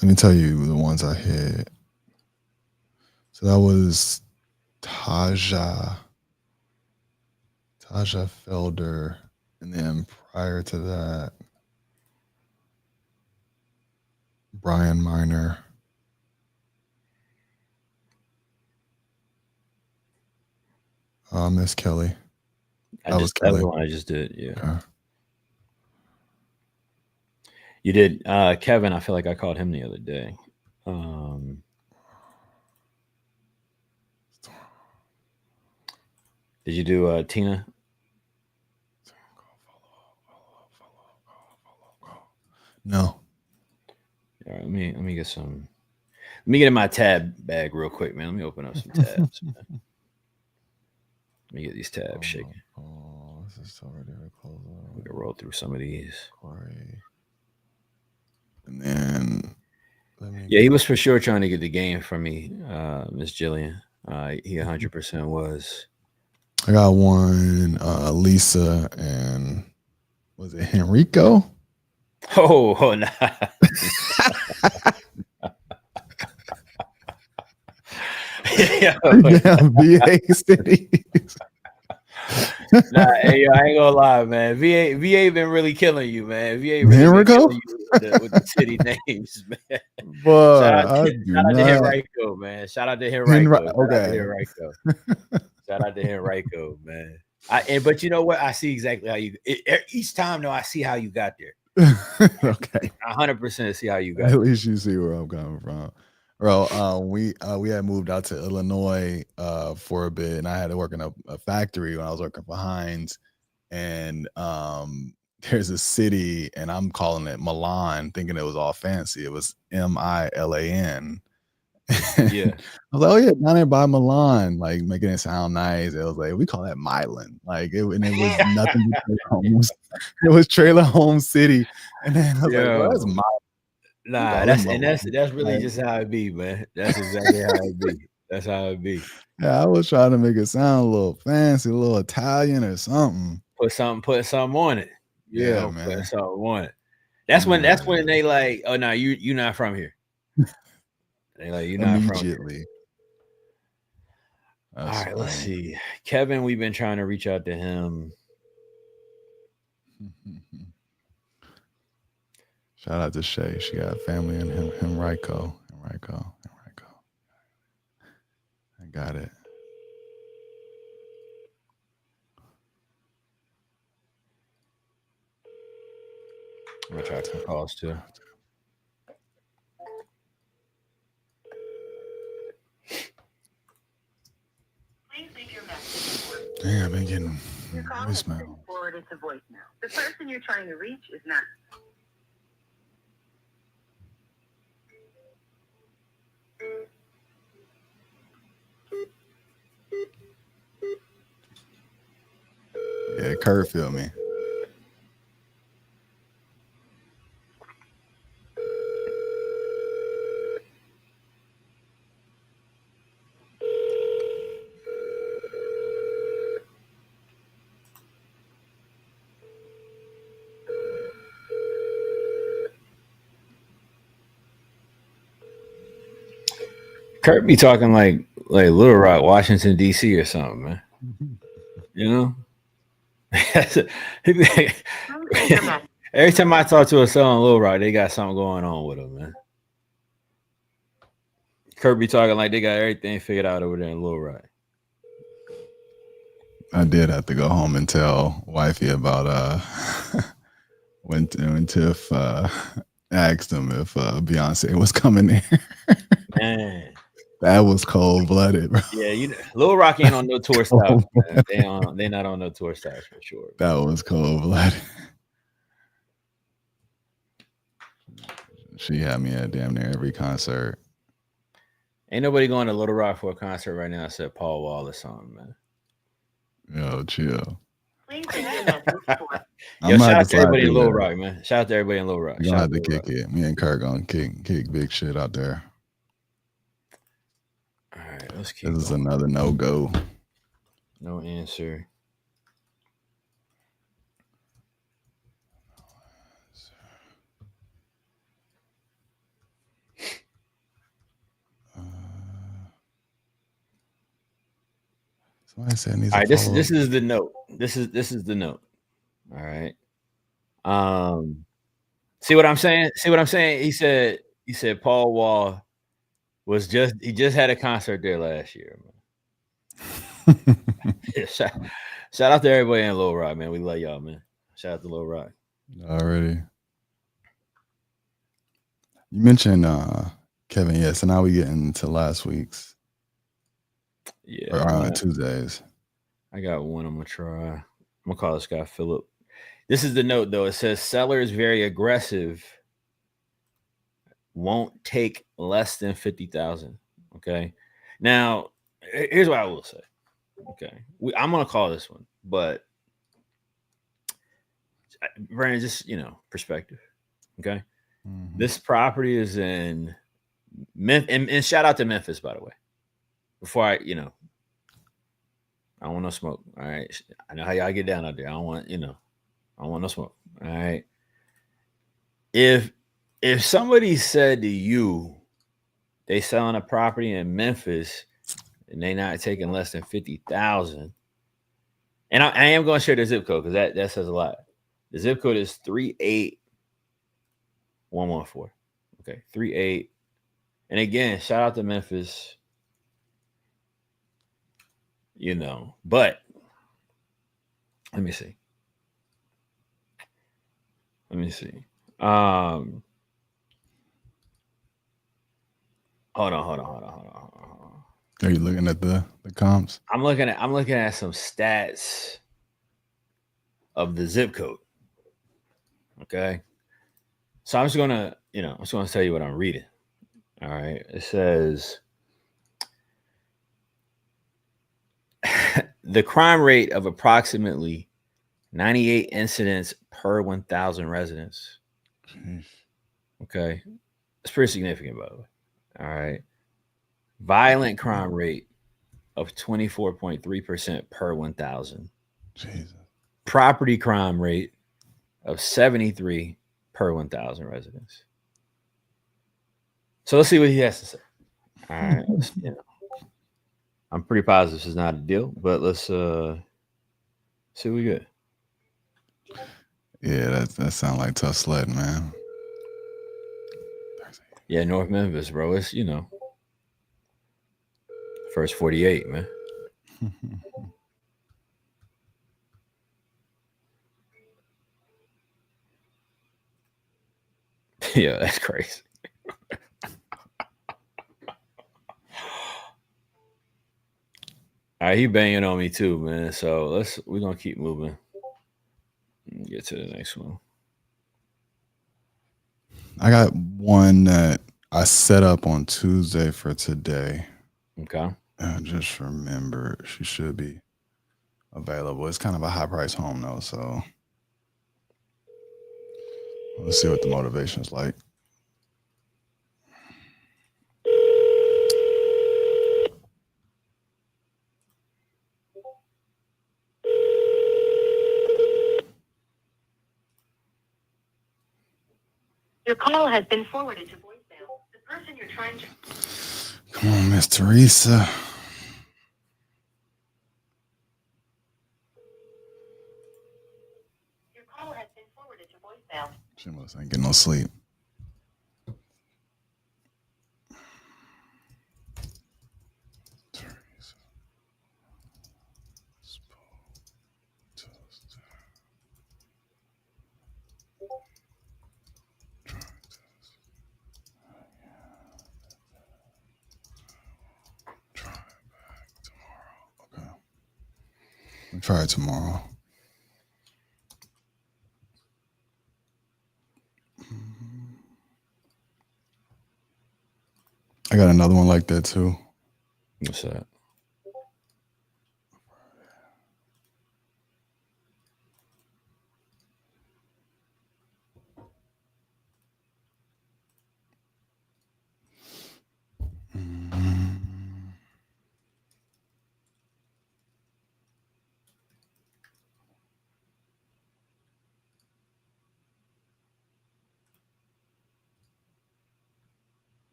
Let me tell you the ones I hit. So that was Taja Felder, and then prior to that, Brian Miner. Miss Kelly. That was the one I just did. Yeah. Okay. You did. Kevin, I feel like I called him the other day. Did you do Tina? No. All right, let me get some. Let me get in my tab bag real quick, man. Let me open up some tabs. Man. Let me get these tabs shaking. Oh, this is already close. We can roll through some of these. Corey. And then yeah, he was for sure trying to get the game from me, Miss Jillian. He 100% was. I got one, Lisa, and was it Henrico? Oh nah. Yeah, VA cities. Nah, hey, I ain't gonna lie, man. VA been really killing you, man. VA really been killing you with the city names, man. But shout out to Henrico, man. Shout out to Henrico. Shout out to Henrico, man. But you know what? I see exactly how you. Each time, though, I see how you got there. Okay, 100% see how you got. At least you see where I'm coming from, bro. We had moved out to Illinois for a bit, and I had to work in a factory when I was working for Heinz, and there's a city, and I'm calling it Milan, thinking it was all fancy. It was Milan. Yeah. I was like, oh yeah, down there by Milan, like making it sound nice. It was like, we call that Milan. Like it was nothing but trailer homes. It was trailer home city. And then I was like, well, that's Milan. Nah, that's really just how it be, man. That's exactly how it be. That's how it be. Yeah, I was trying to make it sound a little fancy, a little Italian or something. Put something on it. Yeah, man. Put something on it. That's when they like, oh no, you not from here. They like, you're not from here. All right, let's see. Kevin, we've been trying to reach out to him. Shout out to Shay. She got family in Henrico. I got it. I'm gonna try some calls too. Please leave your message. Damn, I've been getting Your call has been forwarded to voicemail. The person you're trying to reach is not. Yeah, Kurt feel me. Kurt be talking like Little Rock, Washington D.C. or something, man. You know. Every time I talk to a son on Little Rock, they got something going on with them, man. Kurt be talking like they got everything figured out over there in Little Rock. I did have to go home and tell wifey about when Tiff asked him if Beyonce was coming there. Man. That was cold-blooded, bro. Yeah, Little Rock ain't on no tour stops. They not on no tour stops for sure. That was cold-blooded. She had me at damn near every concert. Ain't nobody going to Little Rock for a concert right now except Paul Wall or something, man. Yo, chill. Please leave your message. Yo, shout out to everybody in Little Rock, man. Shout out to everybody in Little Rock. You gonna have to kick it. Me and Kurt gonna kick big shit out there. All right, let's keep This is another no-go. No answer. Somebody said needs. All right, this is the note. This is the note. All right. See what I'm saying? He said Paul Wall he just had a concert there last year, man. Shout out to everybody in Little Rock, man. We love y'all, man. Shout out to Little Rock. Already. You mentioned Kevin, yeah. So now we get into last week's. Yeah. Or Tuesdays. I got one I'm gonna try. I'm gonna call this guy Philip. This is the note though. It says seller is very aggressive won't take less than 50,000. Okay. Now, here's what I will say. Okay. I'm gonna call this one, but Brandon, just perspective. Okay. Mhm. This property is in Memphis, and shout out to Memphis, by the way. Before I don't want no smoke. All right. I know how y'all get down out there. I don't want no smoke. All right. If somebody said to you they selling a property in Memphis and they not taking less than 50,000, and I am going to share the zip code because that says a lot. The zip code is 38114. Okay, 38. And again, shout out to Memphis. But let me see. Hold on. Are you looking at the comps? I'm looking at some stats of the zip code. Okay. So I'm just gonna tell you what I'm reading. All right. It says the crime rate of approximately 98 incidents per 1,000 residents. Jeez. Okay. It's pretty significant, by the way. All right. Violent crime rate of 24.3% per 1,000. Jesus. Property crime rate of 73 per 1,000 residents. So let's see what he has to say. All right. I'm pretty positive this is not a deal, but let's see what we get. Yeah, that sounds like tough sledding, man. Yeah, North Memphis, bro. It's first 48, man. Yeah, that's crazy. All right, he banging on me too, man. So we're gonna keep moving. Get to the next one. I got one that I set up on Tuesday for today. Okay. I just remember she should be available. It's kind of a high price home though, so let's see what the motivation is like. Your call has been forwarded to voicemail. The person you're trying to... Come on, Miss Teresa. Your call has been forwarded to voicemail. She must ain't getting no sleep. Teresa. Try back tomorrow. Okay. We'll try it tomorrow. I got another one like that too. What's that?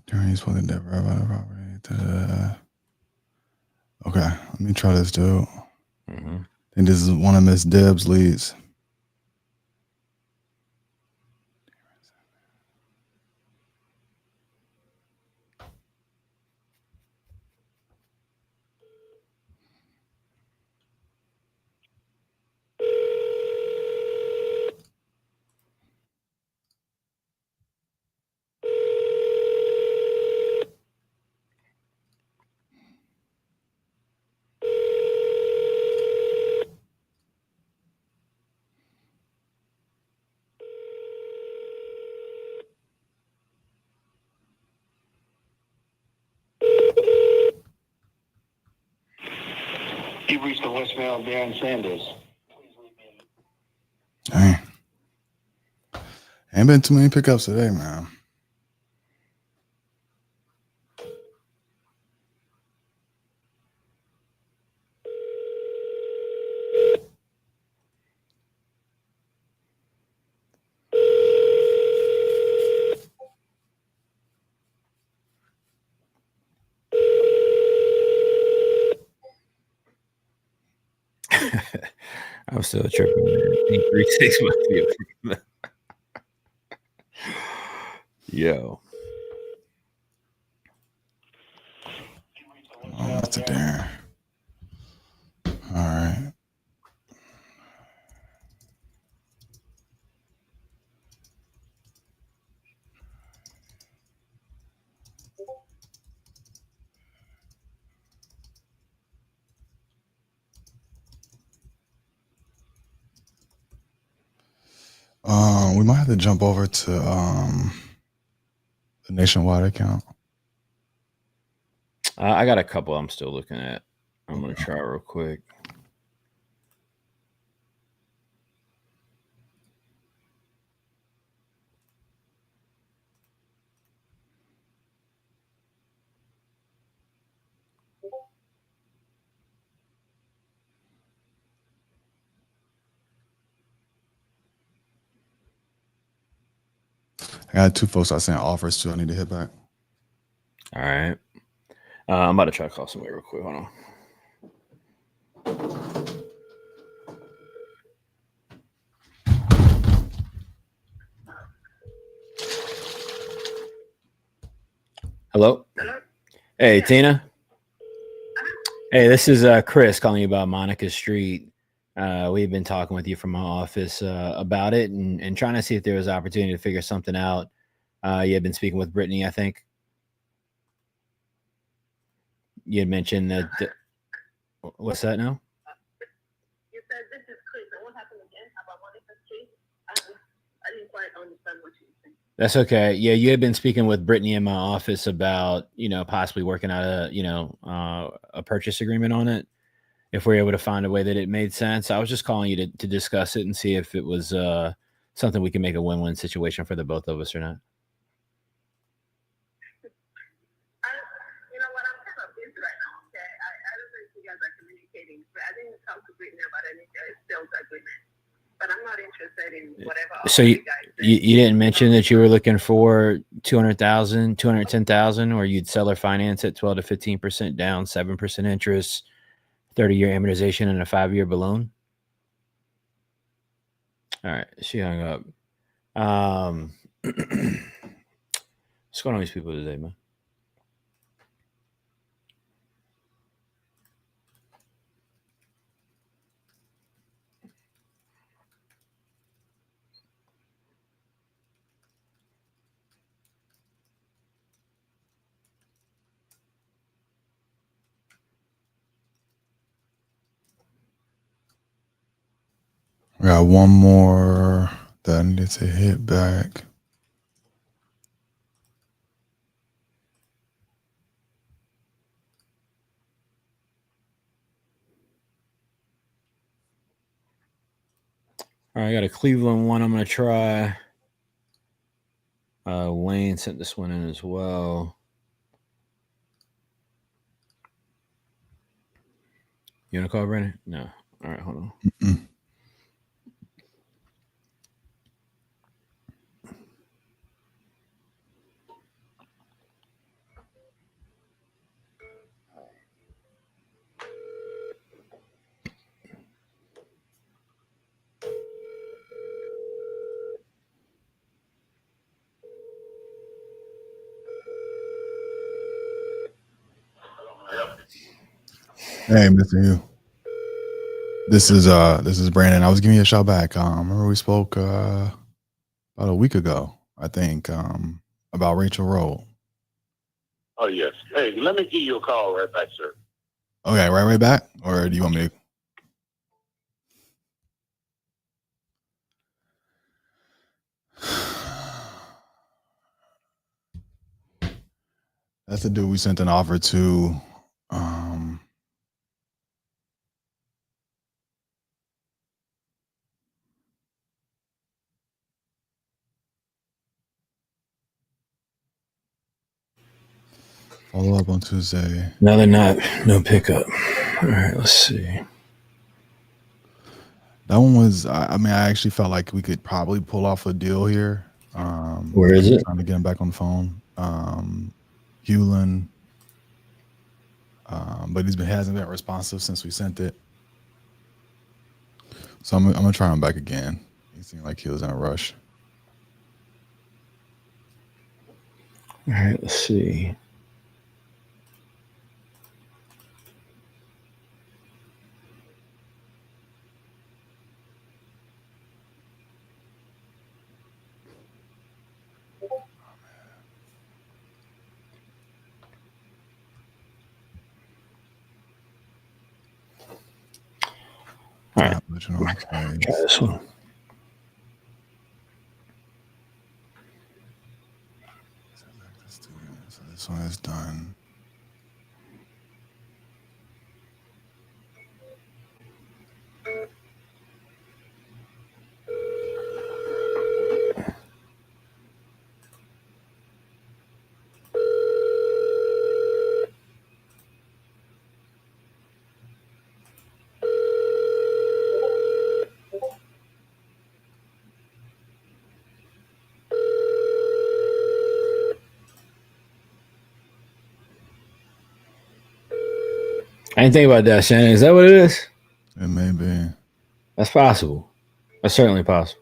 During his fucking death, right about the property. Okay, let me try this dude. Mm-hmm. I think this is one of Miss Deb's leads. You reached the voicemail of Darren Sanders. Dang. Ain't been too many pickups today, man. I'm still tripping, man. 36 must be Yo. Oh, that's a Darren. All right. We might have to jump over to the nationwide account. I got a couple I'm still looking at. I'm going to try real quick. I got 2 folks I sent offers to. I need to hit back. All right. I'm about to try to call somebody real quick. Hold on. Hello? Hey, Tina. Hey, this is Chris calling you about Monica Street. We've been talking with you from my office about it and trying to see if there was opportunity to figure something out. You had been speaking with Brittany, I think. You had mentioned that. What's that now? You said this is Chris, and what happened again about Monica Street? I didn't quite understand what you were saying. That's okay. Yeah, you had been speaking with Brittany in my office about, possibly working out a purchase agreement on it. If we're able to find a way that it made sense, I was just calling you to discuss it and see if it was something we can make a win-win situation for the both of us or not. You know what? I'm kind of busy right now. Okay, I don't know if you guys are communicating, but I didn't talk to Brittany about any sales agreement. But I'm not interested in whatever. So you didn't mention that you were looking for 200,000, 210,000, or you'd seller finance at 12 to 15% down, 7% interest, 30-year amortization, and a 5-year balloon. All right, she hung up. What's going on with these people today, man? I got one more that I needed to hit back. All right, I got a Cleveland one I'm going to try. Wayne sent this one in as well. You want to call Brandon? No. All right, hold on. Mm-mm. Hey, Mr. Hugh. This is Brandon. I was giving you a shout back. Remember we spoke about a week ago, I think, about Rachel Rowe. Oh, yes. Hey, let me give you a call right back, sir. Okay, right back? Or do you want me to? That's the dude we sent an offer to. Follow up on Tuesday. No, they're not. No pickup. All right, let's see. That one was. I mean, I actually felt like we could probably pull off a deal here. Where is it? Trying to get him back on the phone. Hewlin. But hasn't been responsive since we sent it. So I'm gonna try him back again. He seemed like he was in a rush. All right, let's see. All right, try this one. So this one is done. I didn't think about that, Shannon. Is that what it is? It may be. That's possible. That's certainly possible.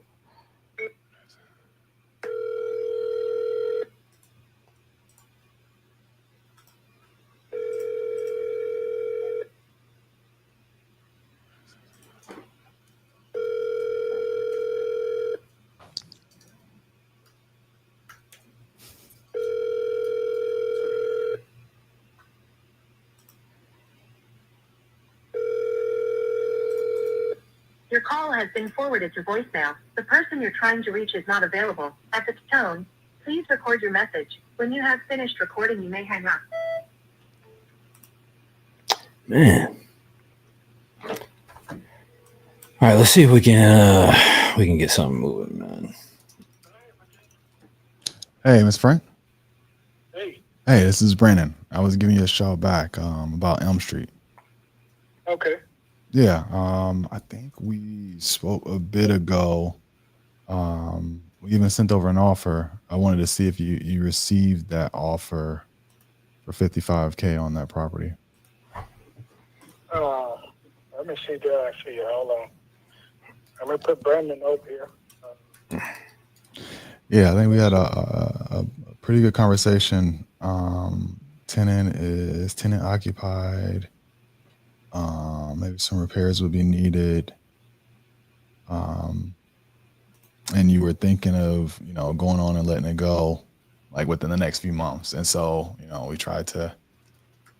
Your call has been forwarded to voicemail. The person you're trying to reach is not available. At the tone, please record your message. When you have finished recording, you may hang up. Man. All right, let's see if we can get something moving, man. Hey, Miss Frank. Hey. Hey, this is Brandon. I was giving you a shout back about Elm Street. Okay. Yeah, I think we spoke a bit ago. We even sent over an offer. I wanted to see if you received that offer for $55K on that property. Let me see there. I see. Hold on. I'm gonna put Brandon over here. Yeah, I think we had a pretty good conversation. Tenant is tenant occupied. Maybe some repairs would be needed. And you were thinking of, going on and letting it go like within the next few months. And so, we tried to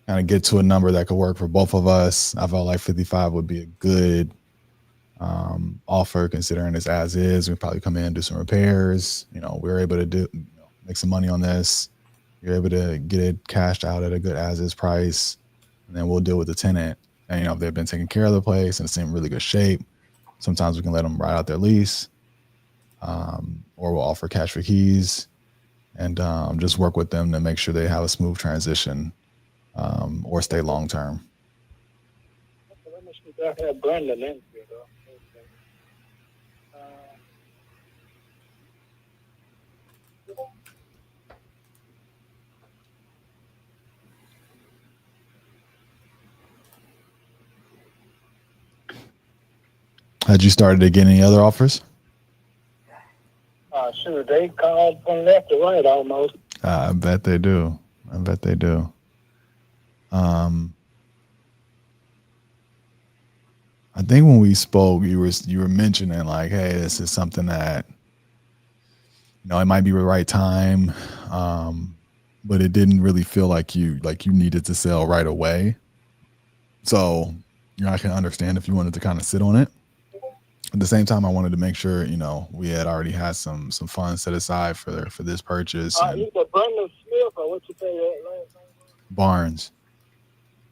kind of get to a number that could work for both of us. I felt like 55 would be a good offer considering it's as is. We'd probably come in and do some repairs. We were able to make some money on this. You're able to get it cashed out at a good as is price. And then we'll deal with the tenant. And, if they've been taking care of the place and it's in really good shape, sometimes we can let them ride out their lease. Or we'll offer cash for keys and just work with them to make sure they have a smooth transition or stay long term. Let me see if I have Brandon in here, though. Had you started to get any other offers? Sure, they called from left to right almost. I bet they do. I think when we spoke, you were mentioning like, hey, this is something that, it might be the right time, but it didn't really feel like you needed to sell right away. So, I can understand if you wanted to kind of sit on it. At the same time, I wanted to make sure, we had already had some funds set aside for this purchase. Either Brandon Smith or what you say that last name? Barnes.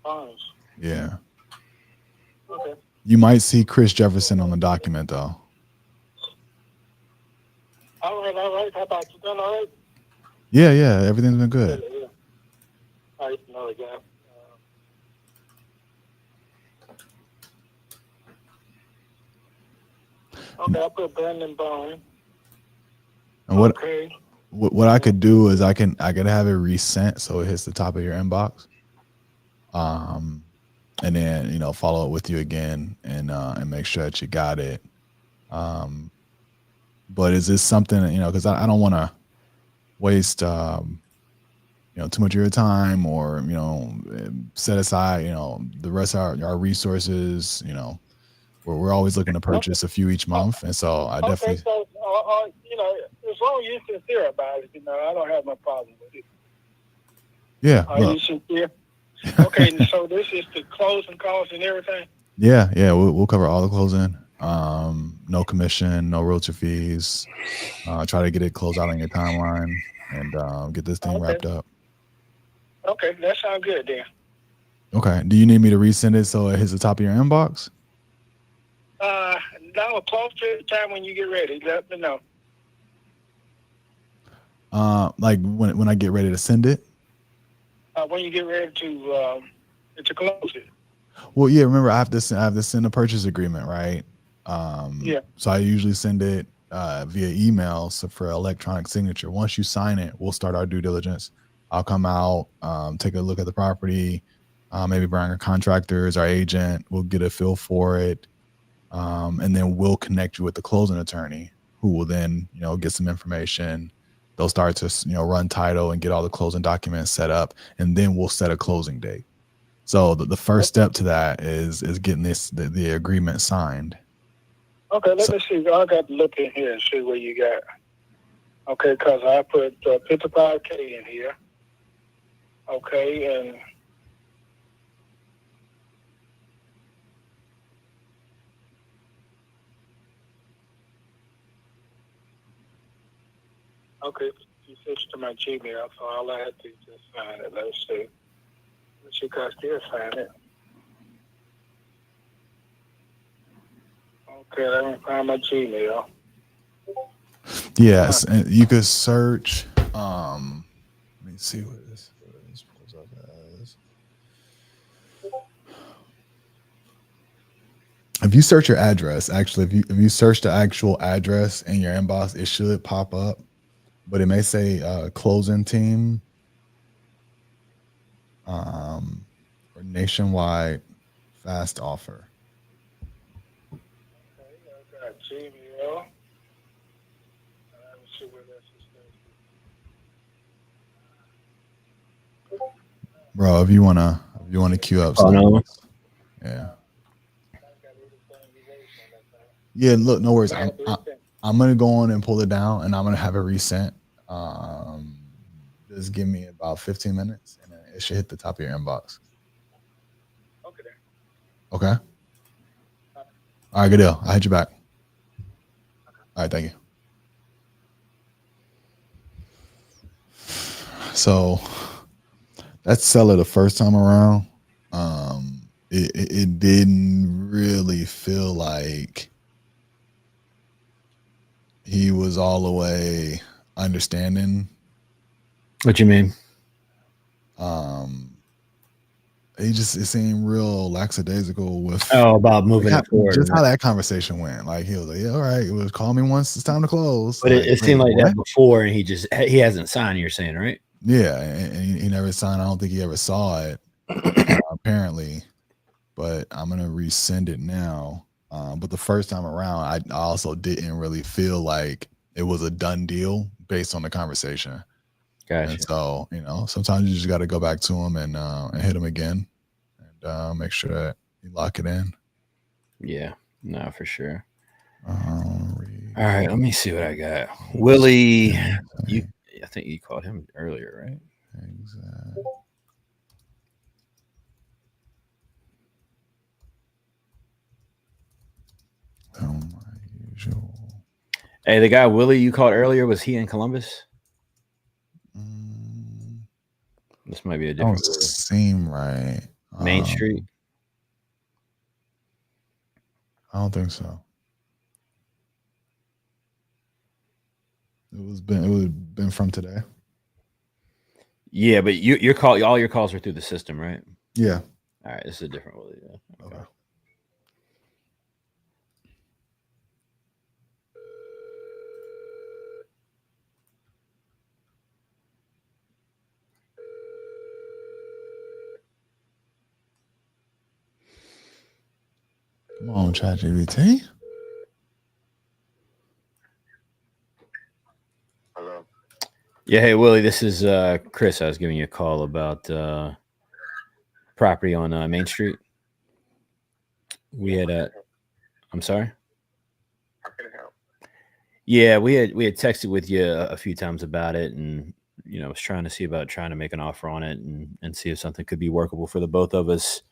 Barnes. Yeah. Okay. You might see Chris Jefferson on the document, though. All right. How about you done all right? Yeah. Everything's been good. Yeah. Price, another guy. Okay, I put Brandon Bone. And what Okay. what I could do is I could have it resent so it hits the top of your inbox. And then, you know, follow up with you again and make sure that you got it. But is this something, you know, because I don't want to waste you know, too much of your time, or, you know, set aside, you know, the rest of our resources. You know, we're always looking to purchase a few each month, and so I definitely. Okay, so you know, as long as you're sincere about it, you know, I don't have no problem with it. Yeah. Are you sincere? Okay, so this is the closing costs and everything. Yeah, we'll cover all the closing. No commission, no realtor fees. Try to get it closed out on your timeline and get this thing wrapped up. Okay, that sounds good then. Okay. Do you need me to resend it so it hits the top of your inbox? No, close to the time when you get ready. Let me know. Like when I get ready to send it. When you get ready to close it. Well, yeah. Remember, I have to send a purchase agreement, right? Yeah. So I usually send it via email, so for electronic signature. Once you sign it, we'll start our due diligence. I'll come out, take a look at the property, maybe bring our contractors, our agent. We'll get a feel for it, and then we'll connect you with the closing attorney, who will then, you know, get some information. They'll start to, you know, run title and get all the closing documents set up, and then we'll set a closing date. So the first step to that is getting the agreement signed. Okay, let me see. I got to look in here and see what you got. Okay, because I put 55K in here. Okay, and okay, you switched to my Gmail, so all I had to just sign it. Let's see. Let's see if I still sign it. Okay, let me find my Gmail. Yes, and you could search. Let me see what this pulls up as. If you search your address, actually, if you search the actual address in your inbox, it should pop up, but it may say closing team, or nationwide fast offer. Okay, I got Gmail. Let me see what else is. Bro, if you wanna queue up something, yeah. Yeah, look, no worries. I'm gonna go on and pull it down, and I'm gonna have it resent. Just give me about 15 minutes, and then it should hit the top of your inbox. Okay. Okay. All right, good deal. I'll hit you back. All right, thank you. So that seller the first time around, it didn't really feel like he was all the way understanding. What you mean? It seemed real lackadaisical with about moving it forward. Just how that conversation went. Like, he was like, "Yeah, all right, it was call me once it's time to close." But like, it seemed like that before, and he hasn't signed. You're saying, right? Yeah, and he never signed. I don't think he ever saw it, apparently. But I'm gonna resend it now. But the first time around, I also didn't really feel like it was a done deal based on the conversation. Gotcha. And so, you know, sometimes you just got to go back to him and hit him again, and make sure that you lock it in. Yeah, no, for sure. All right, let me see what I got. Willie, I think you called him earlier, right? Exactly. My usual. Hey, the guy Willie you called earlier, was he in Columbus? This might be a different. Don't seem right. Main Street. I don't think so. It was been from today. Yeah, but your call, all your calls are through the system, right? Yeah. All right, this is a different Willie. Yeah. Okay. Come on, ChatGPT. Hello. Yeah, hey Willie, this is Chris. I was giving you a call about property on Main Street. We had I'm sorry. How can I help? Yeah, we had texted with you a few times about it, and was trying to see about trying to make an offer on it and see if something could be workable for the both of us.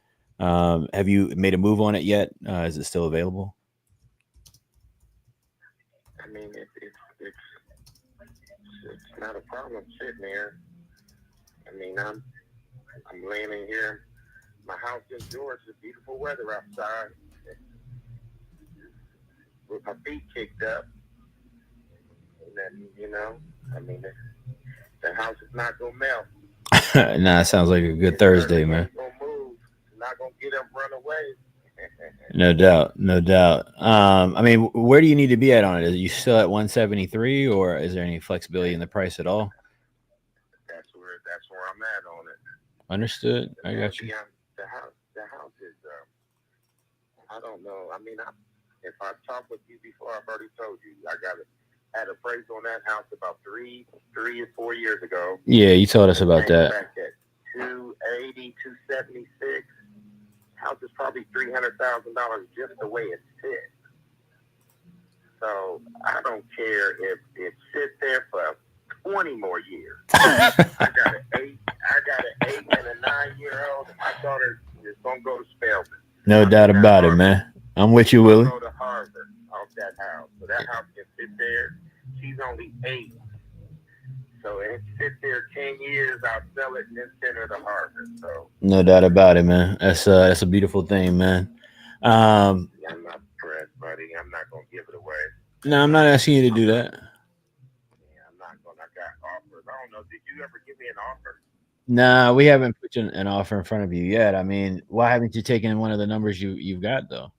Have you made a move on it yet? Is it still available? I mean, it's not a problem sitting there. I mean, I'm laying in here. My house in Georgia, beautiful weather outside, with my feet kicked up, and then I mean, the house is not gonna melt. Nah, it sounds like a good It Thursday, certainly man. ain't gonna move. It's not gonna get up, run away. No doubt, no doubt. I mean, where do you need to be at on it? Are you still at 173, or is there any flexibility in the price at all? That's where I'm at on it. Understood. I got you. The house is. I don't know. I mean, if I talked with you before, I've already told you I had appraised on that house about 3 or 4 years ago. Yeah, you told us about Came that. back at 280, 276. House is probably $300,000 just the way it sits. So I don't care if it sits there for 20 more years. I got an 8 and a 9-year-old, and my daughter is gonna go to Spelman. No doubt about it, man. I'm with you, Willie. Go to Harvard off that house. So that house can sit there. She's only 8. So it sit there 10 years, I'll sell it and then send her to Harvard. So No doubt about it, man. That's a beautiful thing, man. I'm not pressed, buddy. I'm not gonna give it away. No, I'm not asking you to do that. Yeah, I'm not gonna. I got offers. I don't know. Did you ever give me an offer? Nah, we haven't put an offer in front of you yet. I mean, why haven't you taken one of the numbers you've got though?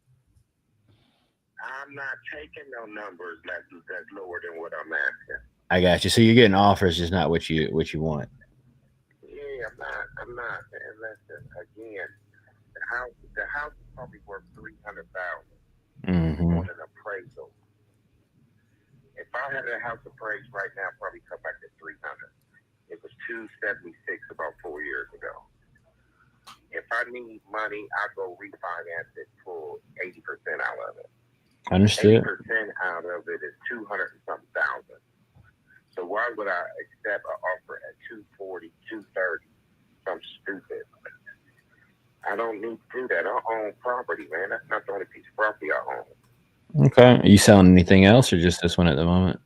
I'm not taking no numbers that's lower than what I'm asking. I got you. So you're getting offers, just not what you want. Yeah, I'm not. And listen, again, the house is probably worth $300,000 on an appraisal. If I had a house appraised right now, I'd probably come back to 300. It was 276 about 4 years ago. If I need money, I go refinance it, pull 80% out of it. Understood. 80% out of it is 200 and something thousand. So why would I accept an offer at 240, 230? I'm stupid. I don't need to do that. I own property, man. That's not the only piece of property I own. Okay. Are you selling anything else, or just this one at the moment?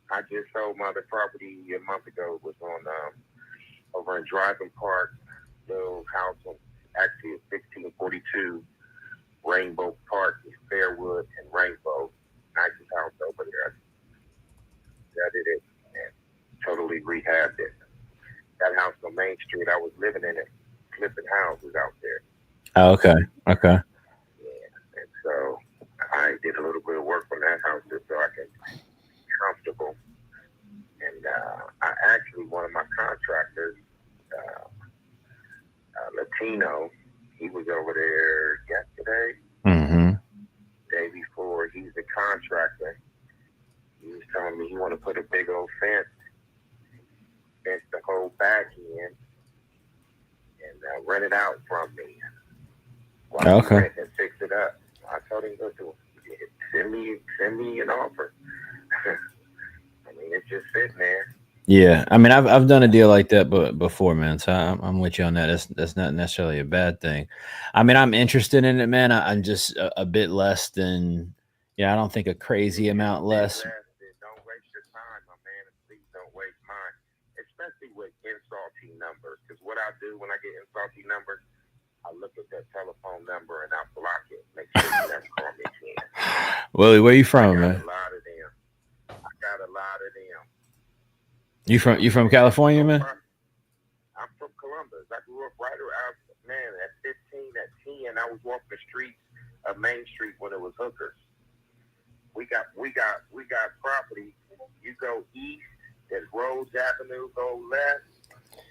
I just sold my other property a month ago. It was on over in Driving Park, little house on actually 1642 Rainbow Park, Fairwood and Rainbow. Nicest house over there. Gutted it and totally rehabbed it. That house on Main Street, I was living in it, flipping houses out there. Oh, okay. Okay. Yeah, and so I did a little bit of work on that house just so I can be comfortable. And I actually, one of my contractors, Latino, he was over there yesterday. Day before, he's a contractor. He was telling me he want to put a big old fence the whole back end, and rent it out from me. While he rent and fix it up. I told him, listen, send me an offer. I mean, it's just sitting there. Yeah, I mean, I've done a deal like that, before, man. So I'm with you on that. That's not necessarily a bad thing. I mean, I'm interested in it, man. I'm just a bit less than, I don't think a crazy amount less. Don't waste your time, my man, and please don't waste mine, especially with insulting numbers. Because what I do when I get insulting numbers, I look at that telephone number and I block it. Make sure you never call me again. Willie, where you from, man? I got a lot of them. You from California, man? because I grew up right around, man, at 15, at 10, I was walking the streets of Main Street when it was hookers. We got property. You go east, there's Rose Avenue, go left,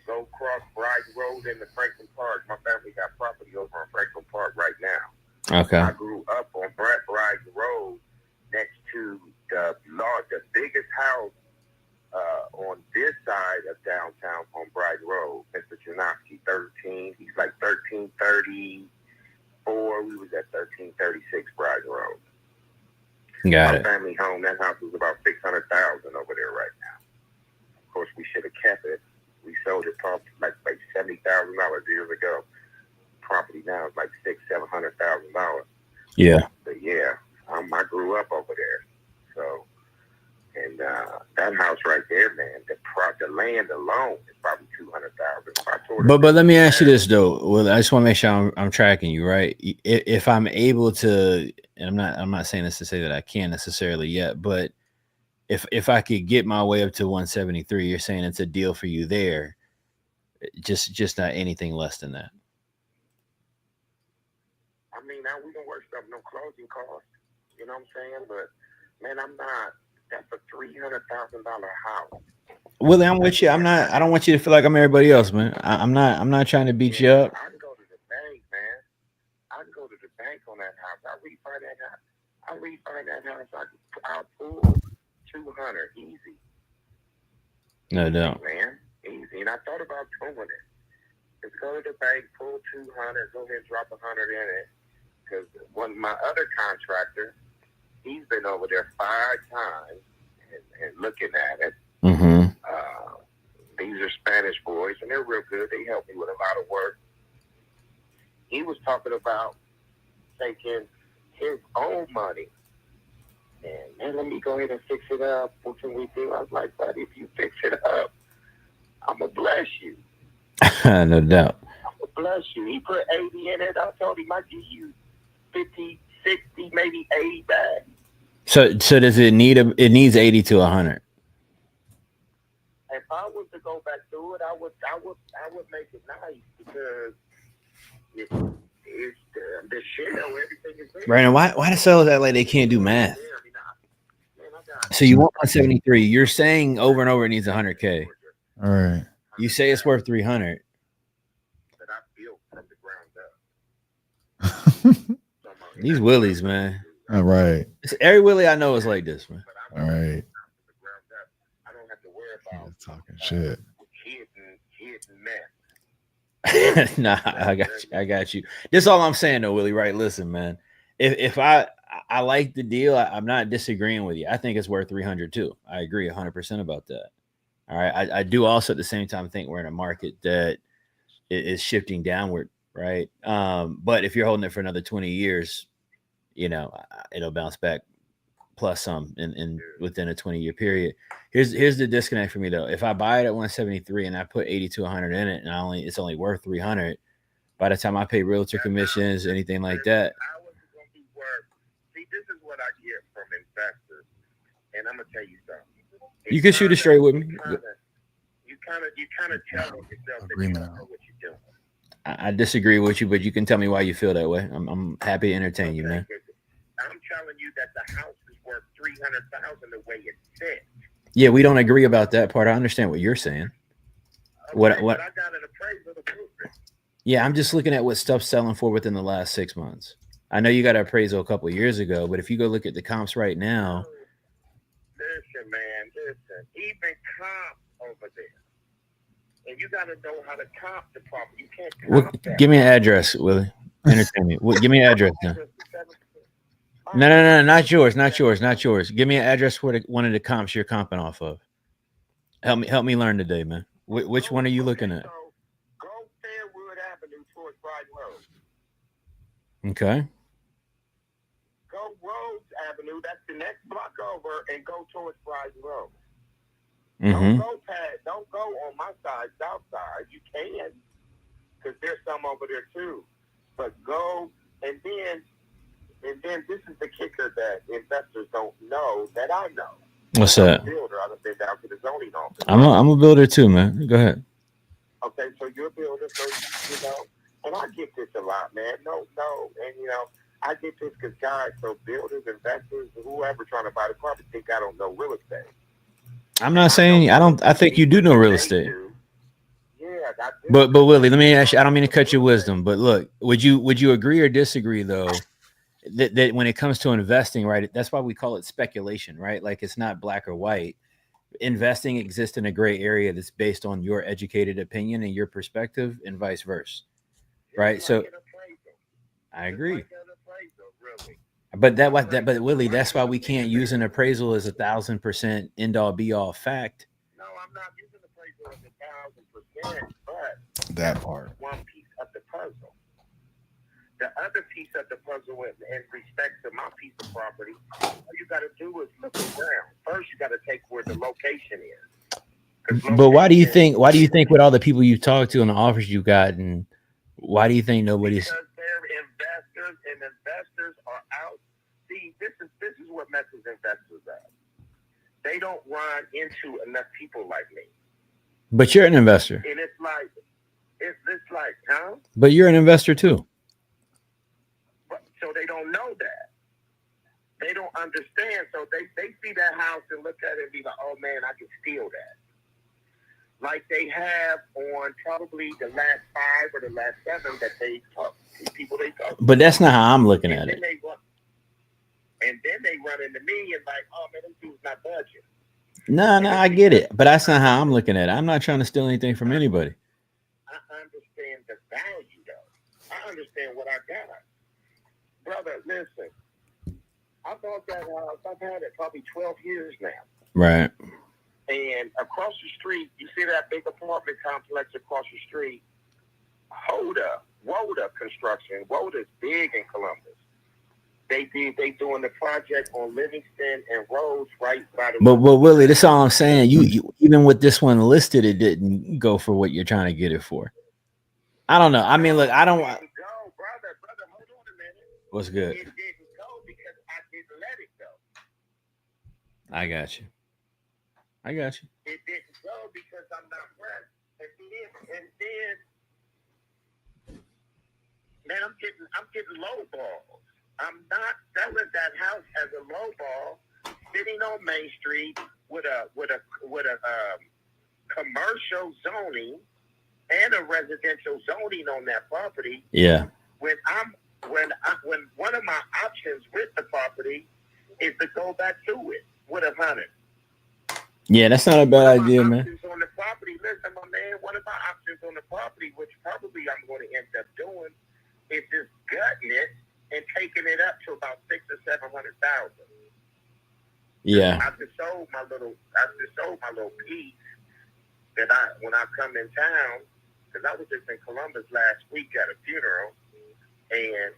go across Brighton Road into Franklin Park. My family got property over on Franklin Park right now. Okay. I grew up on Brighton Road next to the biggest house on this side of downtown on Brighton Road, Mr. Janowski, 13. He's like 1334. We was at 1336 Brighton Road. Got My it. family home, that house was about $600,000 over there right now. Of course, we should have kept it. We sold it probably like $70,000 years ago. Property now is like $600,000-$700,000. Yeah. But yeah, I grew up over there. So, and that house right there, man, the land alone is probably $200,000. But let me ask you this though. Well, I just want to make sure I'm tracking you right. If I'm able to, and I'm not saying this to say that I can necessarily yet, but if I could get my way up to 173, you're saying it's a deal for you there. Just not anything less than that. I mean, now we don't work up no closing costs. You know what I'm saying? But man, I'm not. That's a $300,000 house. Willie, I'm with you. I don't want you to feel like I'm everybody else, man. I'm not trying to beat you up. I can go to the bank, man. I can go to the bank on that house. I'll refi that house. I'll pull 200 easy. No doubt. Man, easy. And I thought about doing it. Just go to the bank, pull 200, go ahead and drop 100 in it. Because my other contractor, he's been over there 5 times and looking at it. Mm-hmm. These are Spanish boys, and they're real good. They help me with a lot of work. He was talking about taking his own money. And, man, let me go ahead and fix it up. What can we do? I was like, buddy, if you fix it up, I'm going to bless you. No doubt. I'm going to bless you. He put 80 in it. I told him I'd give you 50, 60, maybe 80 back. So does it needs 80 to 100? If I was to go back to it, I would make it nice because it's the shell, everything is there. Brandon, why the sellers act like they can't do math? So you want 173. You're saying over and over it needs 100K. All right. You say it's worth 300. That I built from the ground up. These Willies, man. All right. Every Willie I know is like this, man. All right. I don't have to worry about Talking shit. hidden mess. Nah, I got you. This is all I'm saying though, Willie, right? Listen, man. If I like the deal, I'm not disagreeing with you. I think it's worth 300 too. I agree 100% about that. All right. I do also at the same time think we're in a market that is shifting downward, right? But if you're holding it for another 20 years, you know, it'll bounce back plus some in within a 20-year period. Here's the disconnect for me though. If I buy it at 173 and I put 80 to 100 in it, and it's only worth 300, by the time I pay realtor commissions, anything like that. How is it going to be worth? See, this is what I get from investors, and I'm gonna tell you something. You can shoot it straight with me. You kind of tell yourself that you don't know what you're doing. I disagree with you, but you can tell me why you feel that way. I'm happy to entertain you, man. I'm telling you that the house is worth $300,000 the way it's set. Yeah, we don't agree about that part. I understand what you're saying. Okay, What? But I got an appraisal to prove it. Yeah, I'm just looking at what stuff's selling for within the last 6 months. I know you got an appraisal a couple of years ago, but if you go look at the comps right now. Listen, man, listen. Even comp over there. And you got to know how to comp the property. You can't comp that. Give me an address, Willie. Entertain me. Give me an address now. No, not yours. Give me an address for one of the comps you're comping off of. Help me learn today, man. Which one are you looking at? So go Fairwood Avenue towards Brighton Road. Okay. Go Rhodes Avenue. That's the next block over, and go towards Brighton Road. Mm-hmm. Don't go on my side, south side. You can, because there's some over there too. But go, and then this is the kicker that investors don't know that I know. What's that? I'm a builder. I've been down to the zoning office. I'm a builder too, man. Go ahead. Okay. Okay, so you're a builder, so and I get this a lot, man. No, and I get this because guys, so builders, investors, whoever trying to buy the property think I don't know real estate. I'm not saying I don't. I think you do know real estate. Yeah, I do. But Willie, let me ask you. I don't mean to cut your wisdom, but look, would you agree or disagree though that when it comes to investing, right? That's why we call it speculation, right? Like it's not black or white. Investing exists in a gray area that's based on your educated opinion and your perspective, and vice versa, right? So I agree. But but Willie, that's why we can't use an appraisal as 1,000% end all be all fact. No, I'm not using appraisal as 1,000%, but that part. One piece of the puzzle. The other piece of the puzzle, in respect to my piece of property, all you got to do is look around. First, you got to take where the location is. But why do you think? Why do you think with all the people you talked to and the offers you gotten, why do you think nobody's? Because they're investors, and investors are out. See, this is what messes investors up. They don't run into enough people like me. But you're an investor. And it's like, huh? But you're an investor too. So they don't know that. They don't understand. So they see that house and look at it and be like, oh man, I can steal that. Like they have on probably the last 5 or the last 7 that they talk, people they talk to. But that's not how I'm looking at it. And then they run into me and like, oh man, this dude's not budget. No, I get it. But that's not how I'm looking at it. I'm not trying to steal anything from anybody. I understand the value though. I understand what I got. Brother, listen. I bought that house. I've had it probably 12 years now. Right. And across the street, you see that big apartment complex across the street? Woda Construction. Woda's big in Columbus. They doing the project on Livingston and Rose right by the. But Willie, that's all I'm saying. You even with this one listed, it didn't go for what you're trying to get it for. I don't know. I mean, look, I don't. Brother, hold on a minute. What's good? It didn't go because I didn't let it go. I got you. It didn't go because I'm not pressed. And then, man, I'm getting low balls. I'm not selling that house as a low ball, sitting on Main Street with a commercial zoning and a residential zoning on that property. Yeah. When one of my options with the property is to go back to it with 100. Yeah, that's not a bad idea, man. On the property, listen, my man. One of my options on the property, which probably I'm going to end up doing, is just gutting it and taking it up to about 600,000 or 700,000. Yeah. I just sold my little piece that when I come in town, because I was just in Columbus last week at a funeral, and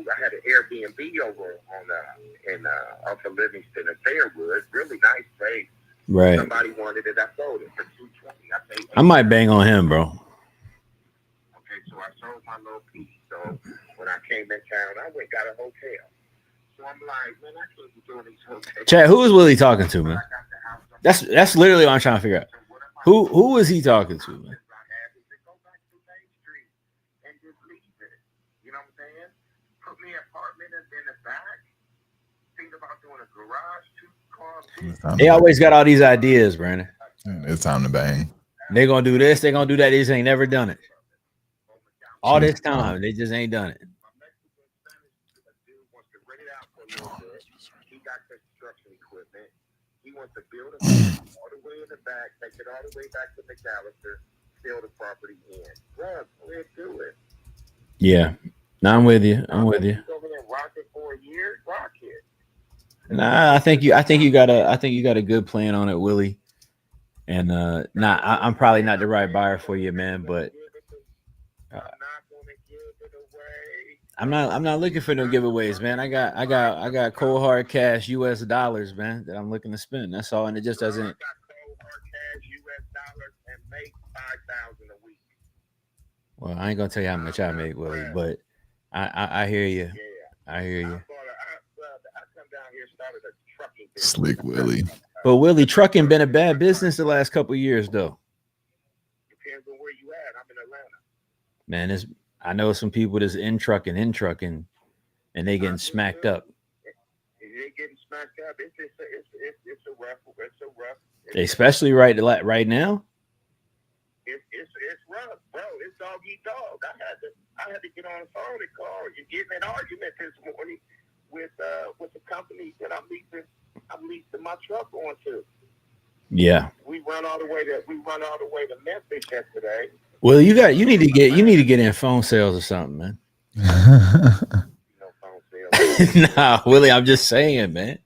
I had an Airbnb over in off of Livingston and Fairwood, really nice place. Right. Somebody wanted it, I sold it for $220. I might bang on him, bro. Okay, so I sold my little piece. So when I came in town, I went got a hotel. So I'm like, man, I can't be doing these hotels. Chad, who is Willie talking to, man? That's literally what I'm trying to figure out. Who is he talking to, man? You know what I'm saying? Put me an apartment in the back. Think about doing a garage, 2 cars. They always got all these ideas, Brandon. It's time to bang. They're gonna do this, they're gonna do that. They just ain't never done it. All this time, they just ain't done it. He got construction equipment. He wants to build a all the way in the back, take it all the way back to McAllister, fill the property in. Bro, go ahead, do it. Yeah. No, I'm with you. I'm with you. Over there, rock it for a year, rock it. Nah, I think you got a good plan on it, Willie. And I'm probably not the right buyer for you, man, but I'm not looking for no giveaways, man. I got cold hard cash US dollars, man, that I'm looking to spend. That's all, and it just doesn't. I got cold hard cash US dollars and make $5,000 a week. Well, I ain't gonna tell you how much I make, Willie, but I hear you. Yeah. I hear you. I come down here, started a trucking business. Slick Willie. But Willie, trucking been a bad business the last couple of years, though. Man, I know some people that's in trucking, and they getting smacked up. They getting smacked up. It's a rough. Especially right now. It's rough, bro. It's dog eat dog. I had to get on the phone and call and get in an argument this morning with the company that I'm leasing my truck onto. Yeah. We run all the way to Memphis yesterday. Well, you need to get in phone sales or something, man. No phone sales. Nah, Willie, I'm just saying, man.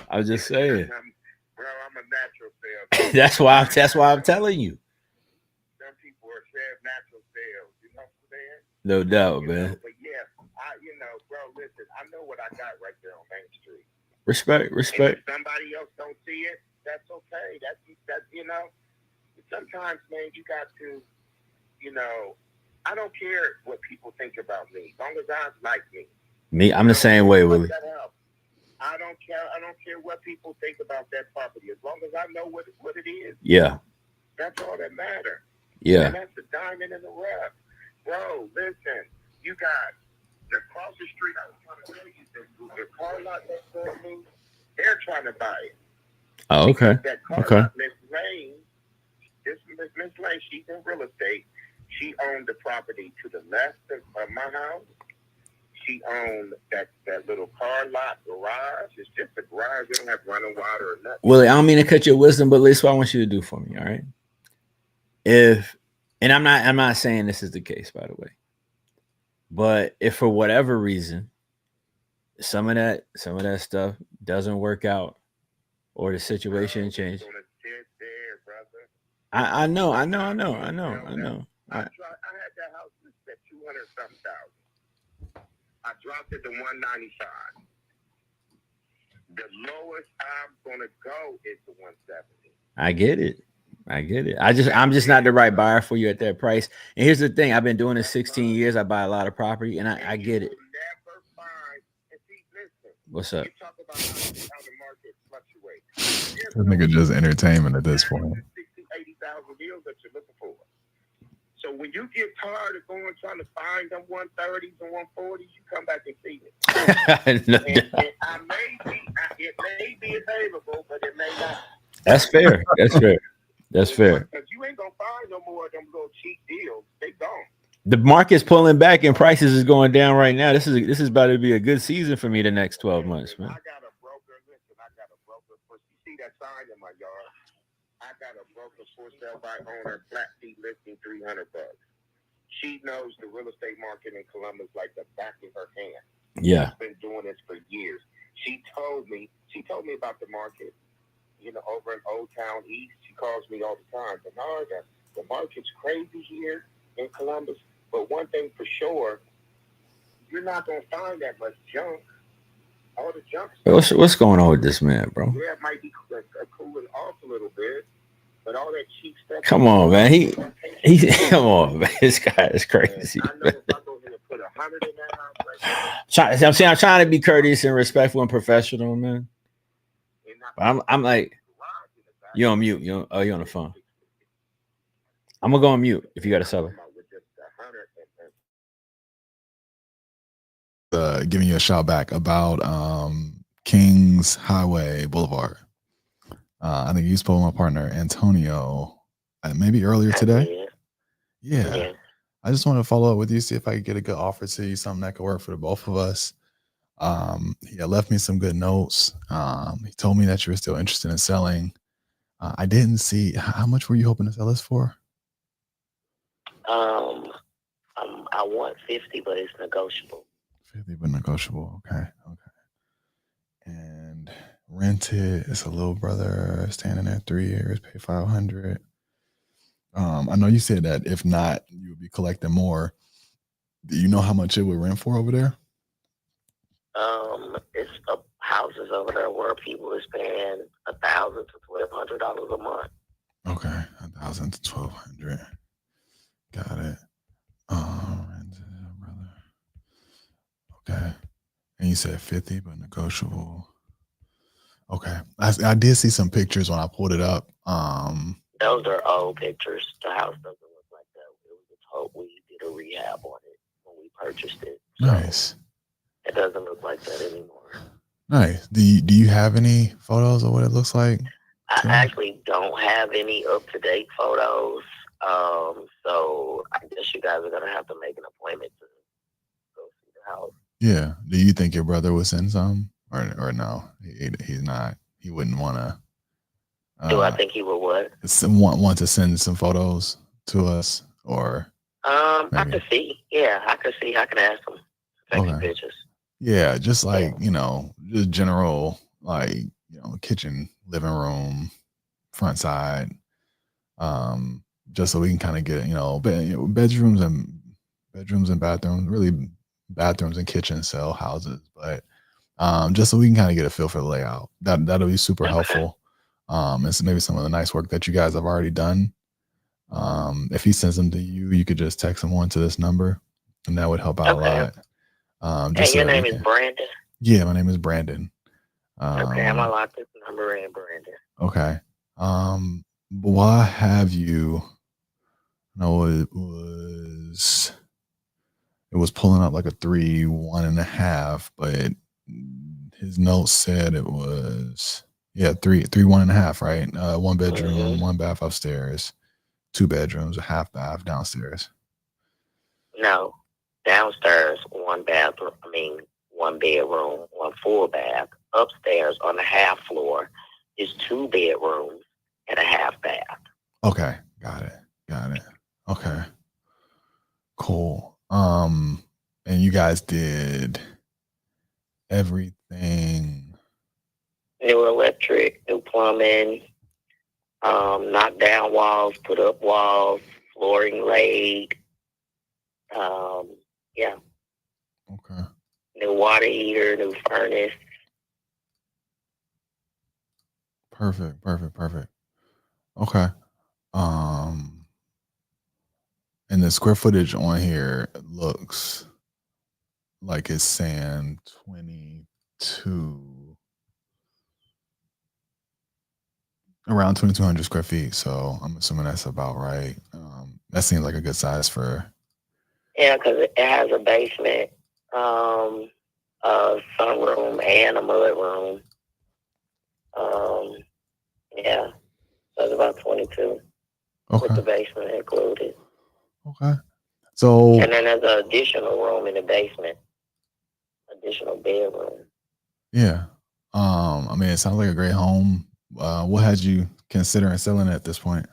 I'm just saying. Bro, I'm a natural sales. That's why I'm telling you. Some people are saying natural sales. You know what I'm saying? No doubt, man. But yeah, bro, listen, I know what I got right there on Main Street. Respect. And if somebody else don't see it, that's okay. That's sometimes, man, you got to, I don't care what people think about me, as long as I like me. I'm the same way, Willie. I don't care what people think about that property, as long as I know what it is. Yeah. That's all that matters. Yeah. And that's the diamond in the rough. Bro, listen, you got across the street, I was trying to tell you, the car lot next door to me, they're trying to buy it. Oh, okay. That car lot, Miss Lane, she's in real estate. She owned the property to the left of my house. She owned that little car lot garage. It's just a garage. They don't have running water or nothing. Willie, I don't mean to cut your wisdom, but this is what I want you to do for me, all right? And I'm not saying this is the case, by the way. But if for whatever reason some of that stuff doesn't work out or the situation changes. I know. I had that house listed at $200,000. I dropped it to $195. The lowest I'm gonna go is the $170. I get it. I'm just not the right buyer for you at that price. And here's the thing: I've been doing this 16 years. I buy a lot of property, and I get it. What's up? You talk about how the market fluctuates. This nigga just entertainment at this point. 80,000 deals that you're looking for. So when you get tired of trying to find them 130s and 140s, you come back and see it. No, it may be available, but it may not. That's fair. Because you ain't gonna find no more of them little cheap deals. They gone. The market's pulling back and prices is going down right now. This is about to be a good season for me the next 12 months, man. I got a broker. Listen, I got a broker. You see that sign in my yard? I got a broker for sale by owner, flat fee listing $300. She knows the real estate market in Columbus like the back of her hand. Yeah. She's been doing this for years. She told me about the market, over in Old Town East. She calls me all the time. Bernard, the market's crazy here in Columbus. But one thing for sure, you're not going to find that much junk. All the junk. What's going on with this man, bro? Yeah, it might be cooling off a little bit. But all that cheap stuff. Come on, man. He come on, man. This guy is crazy. I know if I go here and put 100 in that house, I'm trying to be courteous and respectful and professional, man. But I'm like, you on mute. You on the phone. I'm gonna go on mute if you got a seller. Giving you a shout back about Kings Highway Boulevard. I think you spoke with my partner Antonio maybe earlier today. Yeah. I just want to follow up with you, see if I could get a good offer to you, something that could work for the both of us. He left me some good notes. He told me that you were still interested in selling. I didn't see, how much were you hoping to sell this for? I want 50, but it's negotiable. 50, but negotiable. Okay. And rented, it's a little brother standing there 3 years, pay $500. I know you said that if not, you would be collecting more. Do you know how much it would rent for over there? It's houses over there where people is paying $1,000 to $1,200 a month. Okay, $1,000 to $1,200. Got it. Brother. Okay, and you said 50, but negotiable. Okay, I did see some pictures when I pulled it up. Those are old pictures. The house doesn't look like that. It was we did a rehab on it when we purchased it. So Nice. it doesn't look like that anymore. Nice. Do you have any photos of what it looks like? I actually don't have any up-to-date photos. So I guess you guys are going to have to make an appointment to go see the house. Yeah. Do you think your brother would send some or no? He's not. He wouldn't want to. Do I think he would what? Want to send some photos to us or? I could see. Yeah, I could see. I can ask him to take some pictures. Yeah, just like, just general, like, kitchen, living room, front side, just so we can kind of get, bedrooms and bathrooms, really bathrooms and kitchens sell houses, but just so we can kind of get a feel for the layout. That'll be super helpful. And so maybe some of the nice work that you guys have already done. If he sends them to you, you could just text them on to this number, and that would help out a lot. And your name is Brandon? Yeah, my name is Brandon. Okay, I'm gonna lock this number in, Brandon. Okay. But while I have you, it was pulling up like a 3, 1.5, but his notes said it was 3, 1.5, right? 1 bedroom, 1 bath upstairs, 2 bedrooms, a half bath downstairs. No, downstairs 1 bathroom. 1 bedroom, 1 full bath. Upstairs on the half floor is 2 bedrooms and a half bath. Okay, got it. Okay, cool. And you guys did everything. New electric, new plumbing, knock down walls, put up walls, flooring laid. Yeah. Okay. New water heater, new furnace. Perfect. Okay. And the square footage on here looks like it's saying around 2,200 square feet. So I'm assuming that's about right. That seems like a good size for. Yeah, because it has a basement, a sunroom, and a mud room. Yeah, that's about 22. Okay. With the basement included. Okay. So. And then there's an additional room in the basement, additional bedroom. Yeah. It sounds like a great home. What had you considering selling at this point?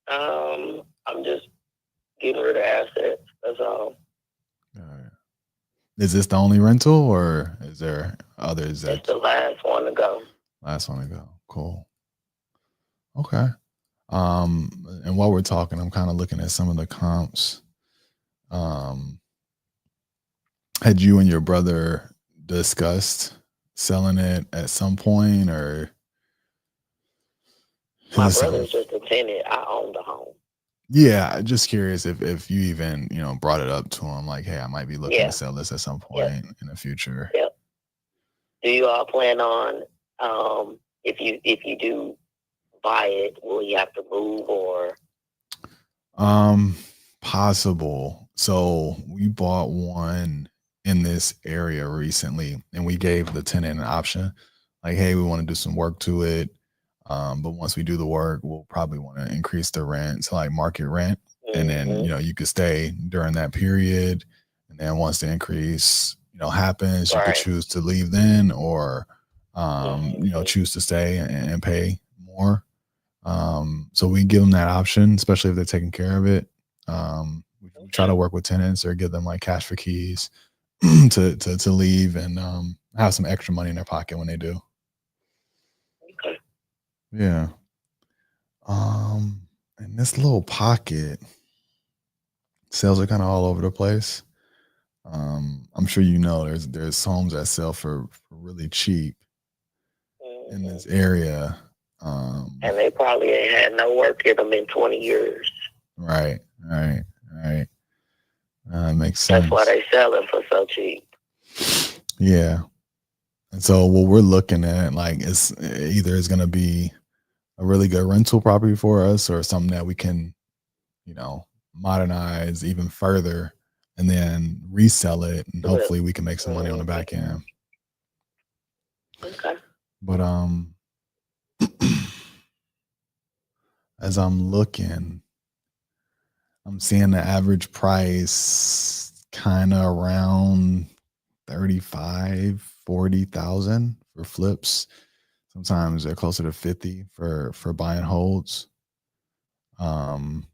I'm just getting rid of assets. That's all. All right. Is this the only rental, or is there others? It's the last one to go. Cool. Okay. And while we're talking, I'm kind of looking at some of the comps. Had you and your brother discussed selling it at some point, or? My brother's just a tenant. I own the home. Yeah, just curious if you even, brought it up to him, like, hey, I might be looking to sell this at some point in the future. Yep. Do you all plan on, if you do buy it, will you have to move or? Possible. So we bought one in this area recently, and we gave the tenant an option, like, hey, we want to do some work to it. But once we do the work, we'll probably want to increase the rent to like market rent. And then, you could stay during that period. And then once the increase, happens, you could choose to leave then or, choose to stay and pay more. So we give them that option, especially if they're taking care of it. We try to work with tenants or give them like cash for keys to leave and have some extra money in their pocket when they do. Yeah. In this little pocket, sales are kind of all over the place. I'm sure there's homes that sell for really cheap in this area. And they probably ain't had no work in them in 20 years. Right. Makes sense. That's why they sell it for so cheap. Yeah. And so what we're looking at, like, it's going to be a really good rental property for us or something that we can, modernize even further, and then resell it, and hopefully we can make some money on the back end. Okay. But as I'm looking, I'm seeing the average price kind of around 40,000 for flips. Sometimes they're closer to 50 for buy and holds. If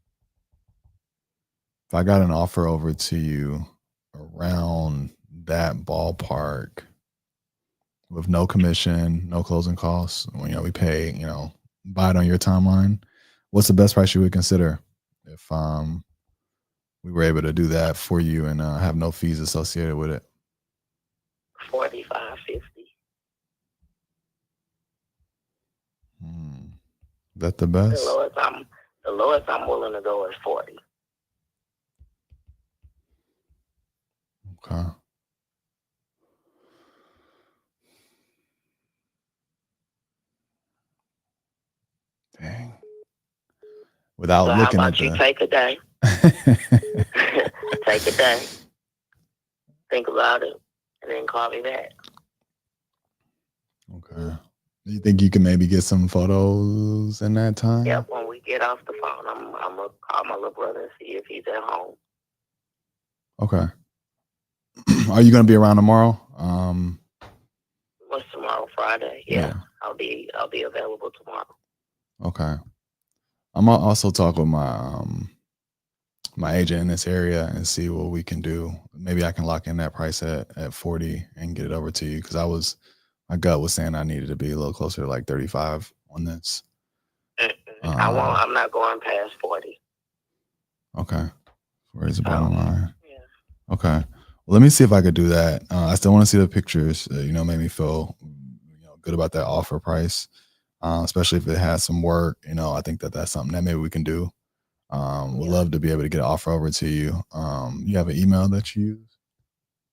I got an offer over to you around that ballpark with no commission, no closing costs, we pay, buy it on your timeline, what's the best price you would consider if we were able to do that for you and have no fees associated with it? 45, 50. Is that the best? The lowest I'm willing to go is 40. Okay. Dang. Without looking at you take a day? Take a day. Think about it, and then call me back. Okay. Do you think you can maybe get some photos in that time? Yep. When we get off the phone, I'm gonna call my little brother and see if he's at home. Okay. Are you gonna be around tomorrow? What's tomorrow? Friday. Yeah. I'll be available tomorrow. Okay. I'm gonna also talk with my my agent in this area and see what we can do. Maybe I can lock in that price at 40 and get it over to you, because my gut was saying I needed to be a little closer to like 35 on this. I'm not going past 40. Okay. Where's the bottom line? Yeah. Okay. Well, let me see if I could do that. I still want to see the pictures. Make me feel good about that offer price, especially if it has some work. I think that's something that maybe we can do. Would love to be able to get an offer over to you. You have an email that you use?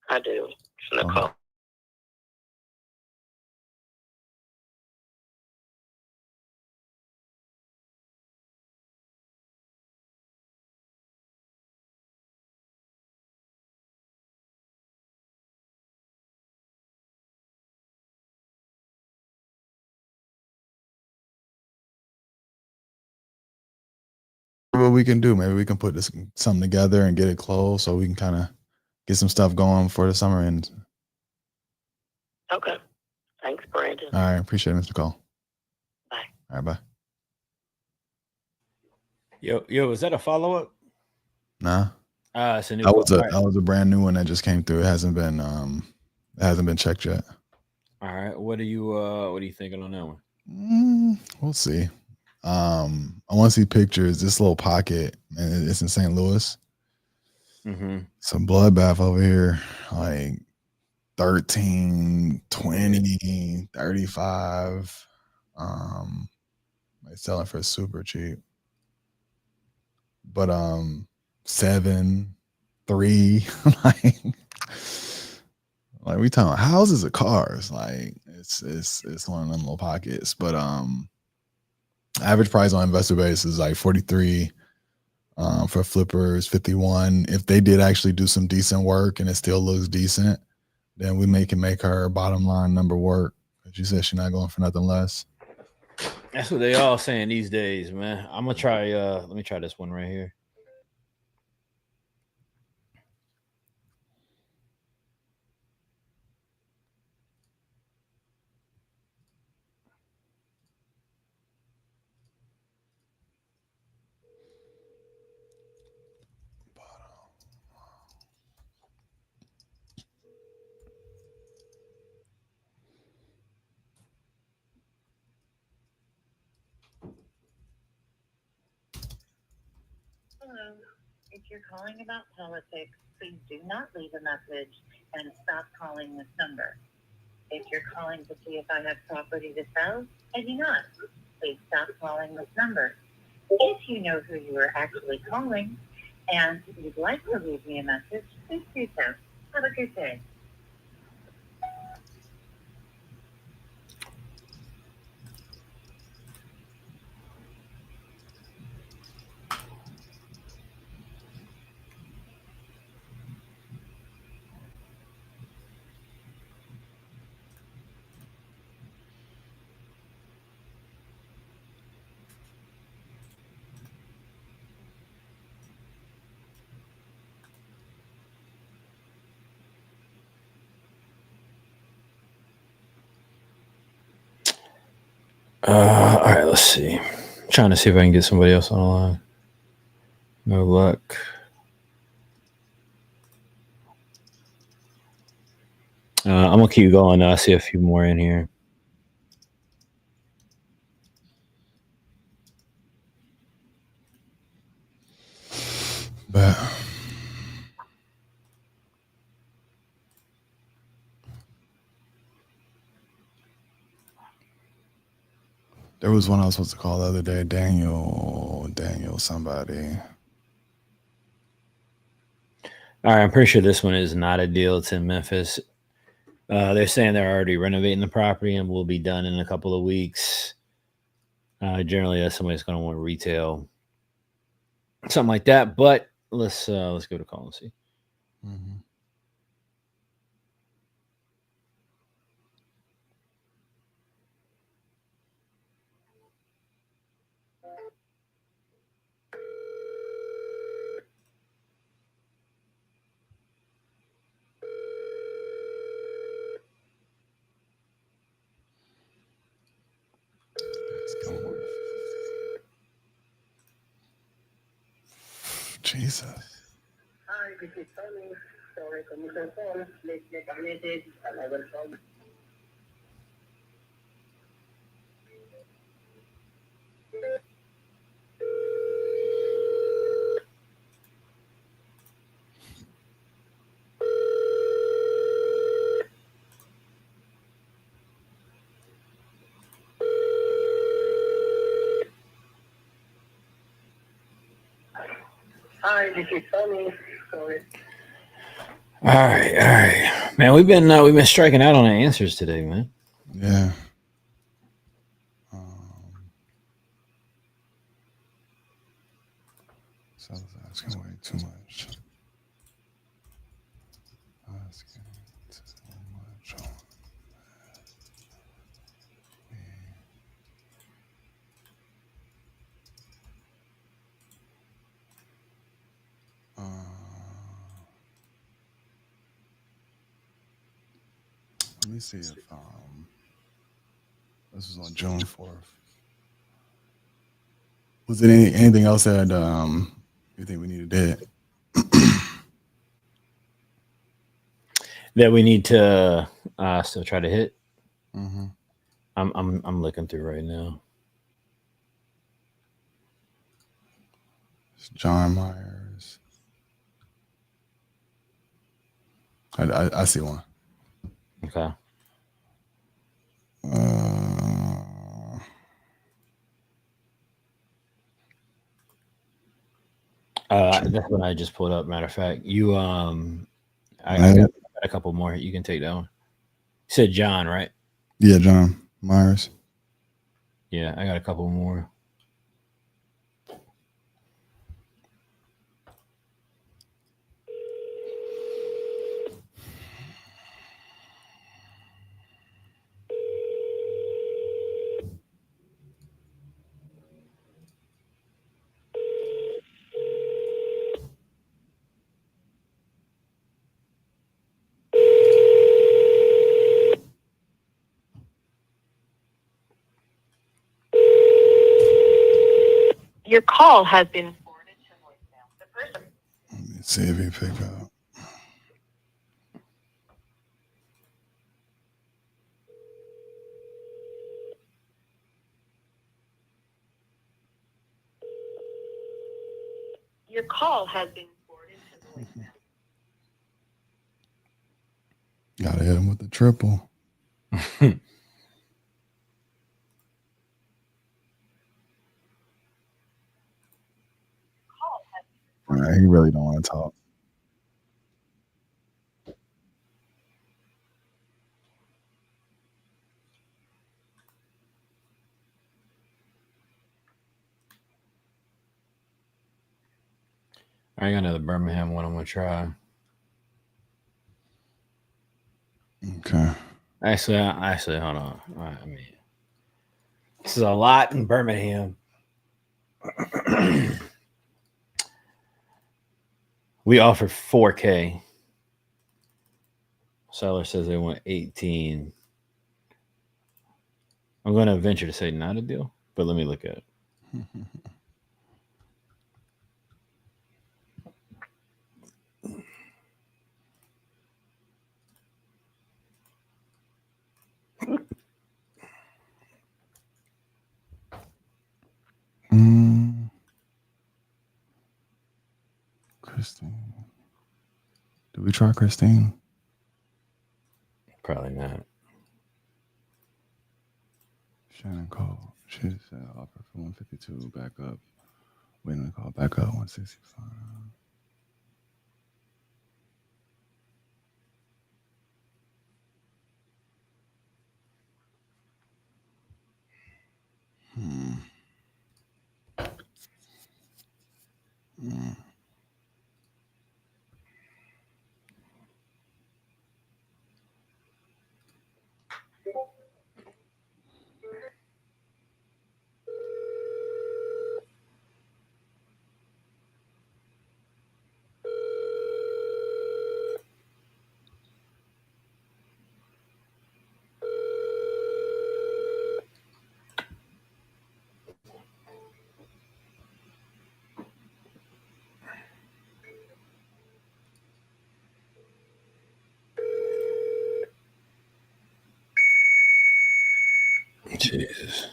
I do. It's Nicole. What we can do, maybe we can put something together and get it closed so we can kind of get some stuff going for the summer. And okay. Thanks, Brandon. All right. Appreciate it, Mr. Cole. Bye. All right. Bye. Yo, is that a follow-up? Nah. It's a new that was a brand new one that just came through. It hasn't been checked yet. All right. What are you thinking on that one? We'll see. I want to see pictures. This little pocket, and it's in St. Louis. Mm-hmm. Some bloodbath over here, like 13, 20, 35. They're selling for super cheap. But 7, 3, like we talking houses or cars. Like it's one of them little pockets. But average price on investor base is like 43. For flippers, 51. If they did actually do some decent work and it still looks decent, then we can make her bottom line number work. But you said she's not going for nothing less. That's what they all saying these days, man. I'm gonna try. Let me try this one right here. Hello. If you're calling about politics, please do not leave a message and stop calling this number. If you're calling to see if I have property to sell, I do not. Please stop calling this number. If you know who you are actually calling and you'd like to leave me a message, please do so. Have a good day. All right, let's see. Trying to see if I can get somebody else on the line. No luck. I'm gonna keep going. I see a few more in here. But there was one I was supposed to call the other day. Daniel, somebody. All right, I'm pretty sure this one is not a deal. It's in Memphis. They're saying they're already renovating the property and will be done in a couple of weeks. Generally, that's somebody's going to want retail, something like that. But let's give it a call and see. Mm-hmm. Jesus. Hi, this is Tony. Sorry, commission phone. Please leave a message and I will call you. Hi, this is Tony. Sorry. All right, man. We've been striking out on the answers today, man. Yeah. So I was asking way too much. Asking too much. Let me see if this was on June 4th. Was there anything else that you think we needed to hit? That we need to still try to hit. Mm-hmm. I'm looking through right now. It's John Myers. I see one. Okay. That's what I just pulled up. Matter of fact, you I got a couple more. You can take that one. You said John, right? Yeah, John Myers. Yeah, I got a couple more. Your call has been forwarded to voicemail. The person. Let me see if he pick up. Your call has been forwarded to voicemail. Gotta hit him with the triple. Right, he really don't want to talk. I got another Birmingham one I'm gonna try. Okay. Actually, hold on. I mean, this is a lot in Birmingham. We offer 4K. Seller says they want 18. I'm going to venture to say not a deal, but let me look at it. Christine. Do we try Christine? Probably not. Shannon called. She said offer for 152 back up. Wait a minute, call back up 165. Jesus.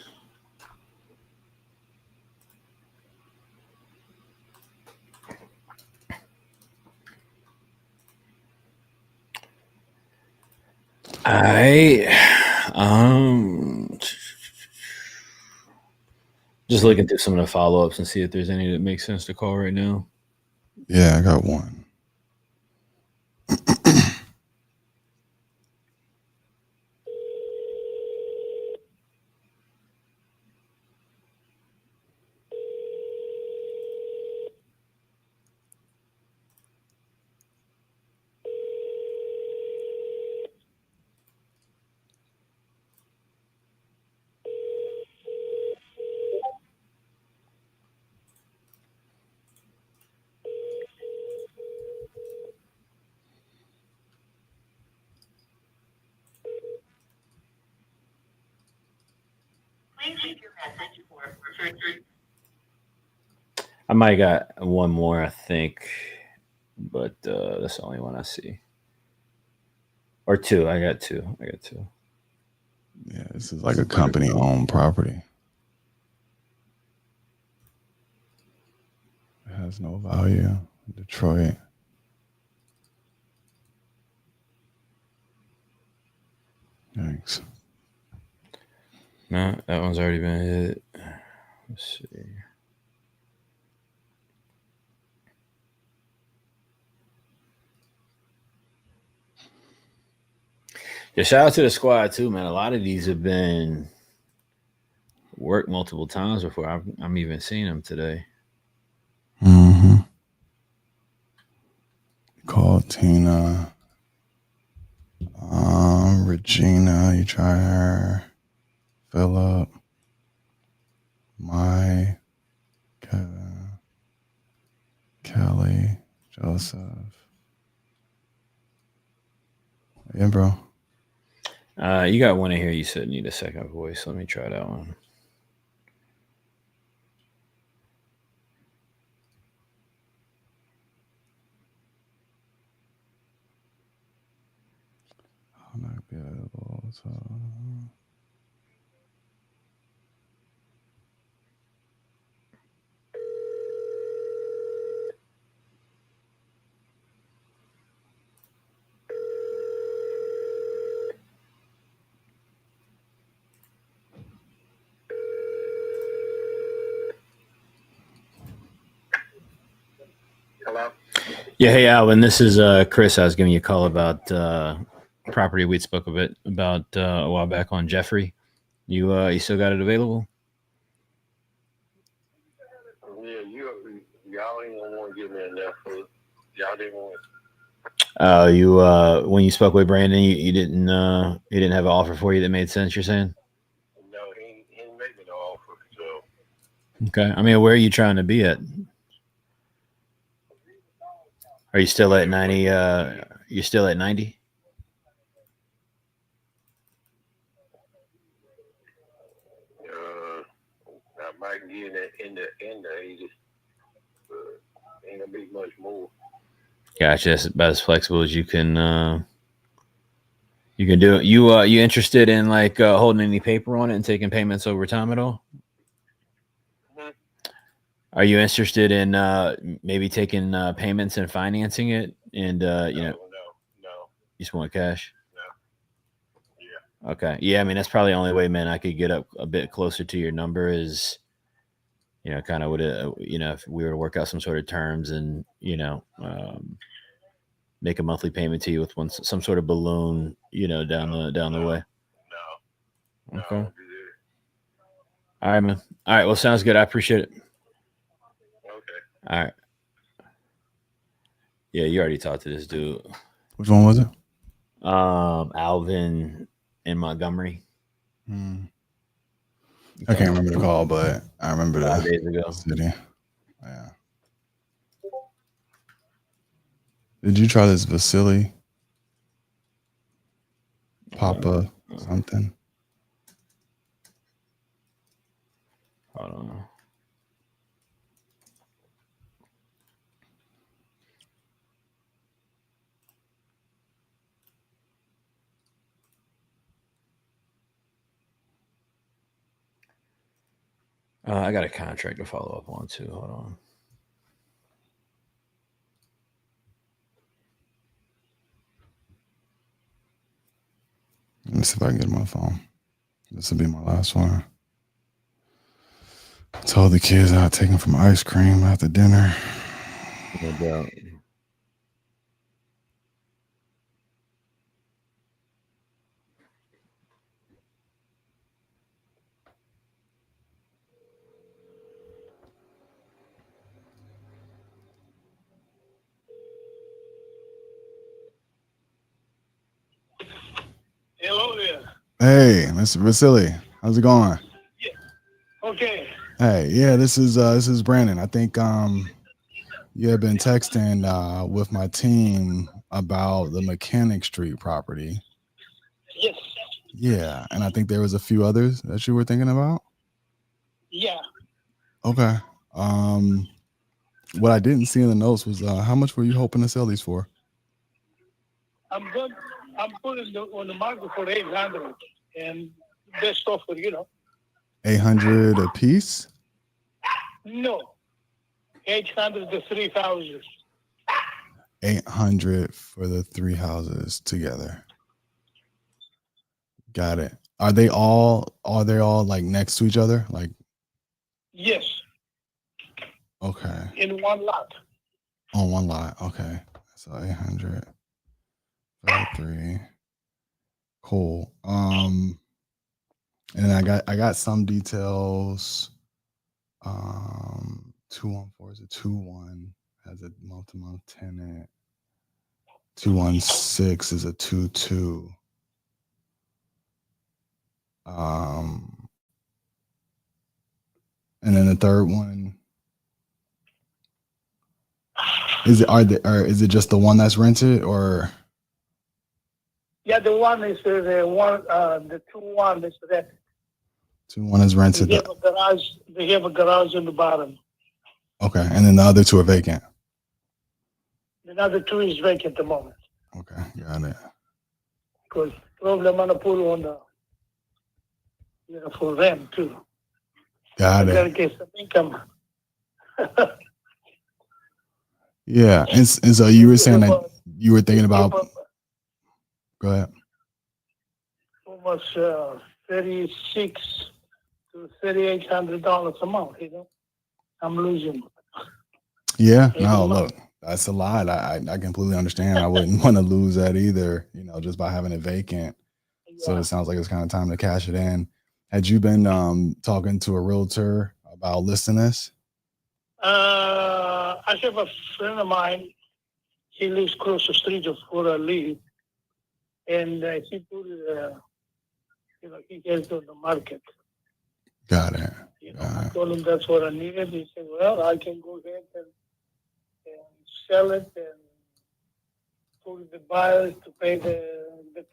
I just looking through some of the follow-ups and see if there's any that make sense to call right now. Yeah, I got one. Please leave your message for referred. I might got one more, I think, but that's the only one I see. Or two. I got two. Yeah, this is like a company-owned property. It has no value. Detroit. Thanks. No, that one's already been hit. Let's see. Yeah, shout out to the squad too, man. A lot of these have been worked multiple times before I'm even seeing them today. Mm-hmm. Call Tina. Regina, you try her. Philip. My. Kevin. Kelly. Joseph. Yeah, bro. You got one in here. You said need a second voice. Let me try that one. I'll not be available. So. Hello? Yeah, hey Alvin, this is Chris. I was giving you a call about property we spoke a bit about a while back on Jeffrey. You still got it available? Yeah, y'all ain't gonna want to give me enough for it. Y'all didn't want You when you spoke with Brandon, you didn't he didn't have an offer for you that made sense. You're saying? no, he didn't make me no offer. So Okay. I mean, where are you trying to be at? Are you still at 90? You're still at 90? I can get in the agent. Ain't gonna be much more. Gotcha. That's about as flexible as you can do it. You interested in like holding any paper on it and taking payments over time at all? Mm-hmm. Are you interested in maybe taking payments and financing it? And No. you just want cash? No. Yeah. Okay. Yeah, I mean that's probably the only way, man, I could get up a bit closer to your number is, kind of would if we were to work out some sort of terms and make a monthly payment to you with some sort of balloon, down the way. No. Okay. No. All right, man. All right. Well, sounds good. I appreciate it. Okay. All right. Yeah, you already talked to this dude. Which one was it? Alvin in Montgomery. I can't remember the call, but I remember 5 the days ago. city. Yeah. Did you try this Vasily? Papa something? Hold on. I got a contract to follow up on too. Hold on. Let me see if I can get my phone. This will be my last one. I told the kids I'd take them from ice cream after dinner. No doubt. Hello there. Hey, Mr. Vasily, how's it going? Okay. Hey, yeah, this is Brandon. I think you have been texting with my team about the Mechanic Street property. Yes. Yeah, and I think there was a few others that you were thinking about. Yeah. Okay. What I didn't see in the notes was how much were you hoping to sell these for? I'm putting on the market for 800 and best offer, 800 a piece? No. 800 to 3,000. 800 for the 3 houses together. Got it. Are they all like next to each other? Like, Yes. okay. In one lot. On one lot. Okay. So 800 for the 3. Cool. And then I got some details. 214 is a 2-1, has a month-to-month tenant. 216 is a 2-2. And then the third one is it just the one that's rented or? Yeah, the one is the 2-1 is that 2-1 is rented. they have a garage on the bottom. Okay, and then the other 2 are vacant. The other 2 is vacant at the moment. Okay, got it. Because probably I'm gonna put on the for them too. Got I it. gotta get some income. Yeah, and so you were saying that you were thinking about. Go ahead. Almost $3,600 to $3,800 a month. I'm losing. Yeah, no, look, that's a lot. I completely understand. I wouldn't want to lose that either. Just by having it vacant. Yeah. So it sounds like it's kind of time to cash it in. Had you been talking to a realtor about listing this? I have a friend of mine. He lives close the street of where I live, and he put it. He has it on the market. Got it. I told him that's what I needed. He said, "Well, I can go ahead and sell it and put the buyers to pay the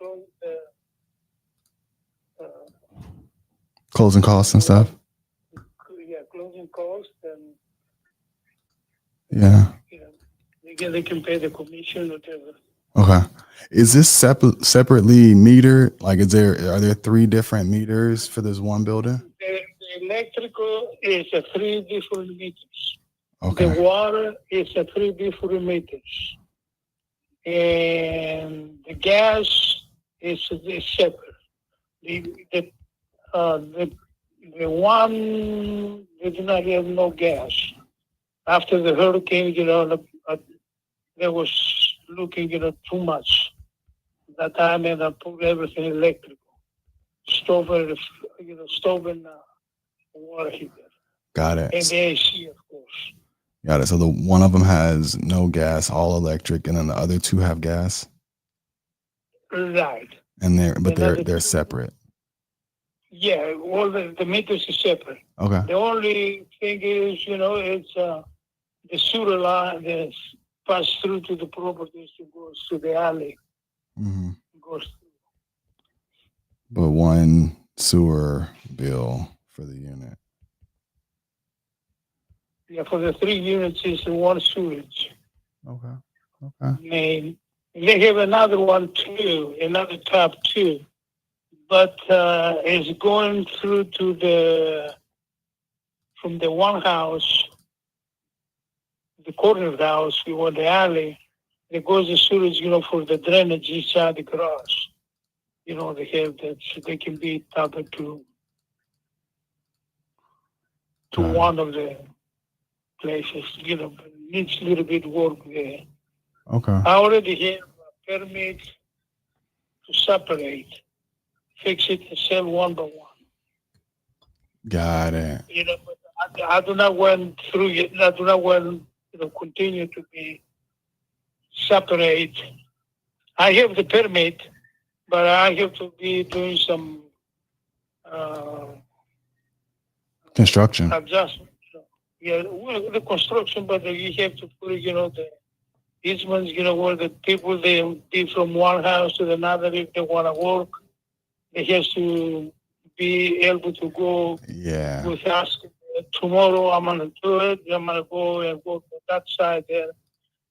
closing costs and stuff." Yeah, closing cost, and Yeah. they can pay the commission, whatever. Okay. Is this separately metered? Like, are there 3 different meters for this one building? The electrical is 3 different meters. Okay. The water is 3 different meters, and the gas is separate. The one they do not have no gas. After the hurricane, there was looking, too much that time, and I put everything electrical, stove, stove and water heater, Got it. and the AC, of course. Got it. So the one of them has no gas, all electric, and then the other 2 have gas. Right. And they're separate. Yeah, all the meters is separate. Okay. The only thing is, it's the sewer line that pass through to the properties to goes to the alley. Mm-hmm. Goes through. But one sewer bill for the unit. Yeah, for the 3 units is one sewage Okay. Okay. main. They have another one too, another tap too, but it's going through to from the one house, the corner of the house, or the alley. There goes the sewage, for the drainage inside the garage. They have that, so they can be tapped to one of the places. But needs a little bit work there. Okay. I already have a permit to separate, fix it, and sell one by one. Got it. But I do not want through it. I do not want continue to be separate. I have the permit, but I have to be doing some Construction. adjustment. Yeah, the construction, but you have to put the easements. Where the people they be from one house to another if they want to work, they have to be able to go. Yeah. With us tomorrow, I'm gonna do it. I'm gonna go and work on that side there.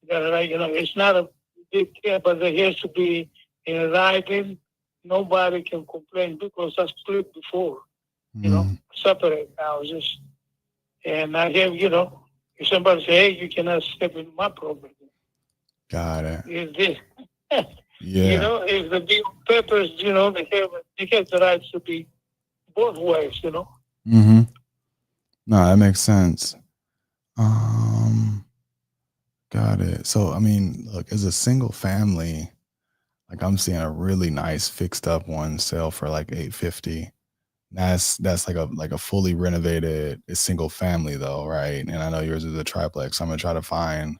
It's not a big deal, but there has to be in writing. Nobody can complain because I split before. Separate houses, and I have if somebody say, hey, you cannot step in my property. Got it. Is this? Yeah. If the big papers, they have the rights to be both ways. Mm-hmm. No, that makes sense. Got it. So, I mean, look, as a single family, like I'm seeing a really nice fixed up one sell for like $850. That's like a fully renovated single family though, right? And I know yours is a triplex. So I'm gonna try to find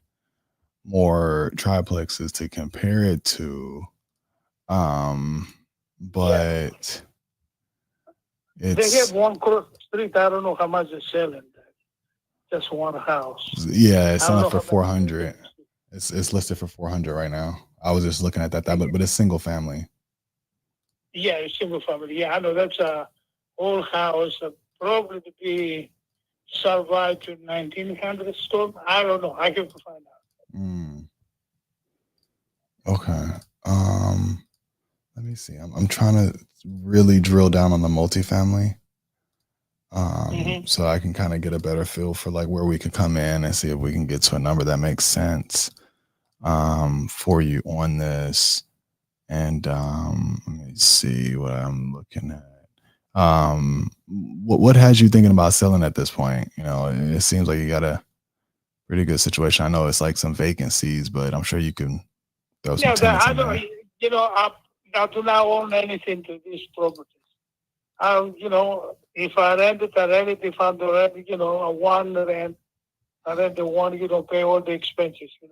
more triplexes to compare it to. But they have one across the street. I don't know how much they're selling. Just one house. Yeah, it's on for 400. It's listed for 400 right now. I was just looking at that, but it's single family. Yeah, it's single family. Yeah, I know that's a old house. Probably to be survived to 1900 storm. I don't know. I have to find out. Okay. Let me see. I'm trying to really drill down on the multifamily. So I can kind of get a better feel for like where we could come in and see if we can get to a number that makes sense for you on this. And let me see what I'm looking at. What has you thinking about selling at this point? It seems like you got a pretty good situation. I know it's like some vacancies, but I'm sure you can throw some tenants in there. I do not own anything to these properties. If I rent it, I rent it. If I don't rent it, a one rent, I rent the one, pay all the expenses, for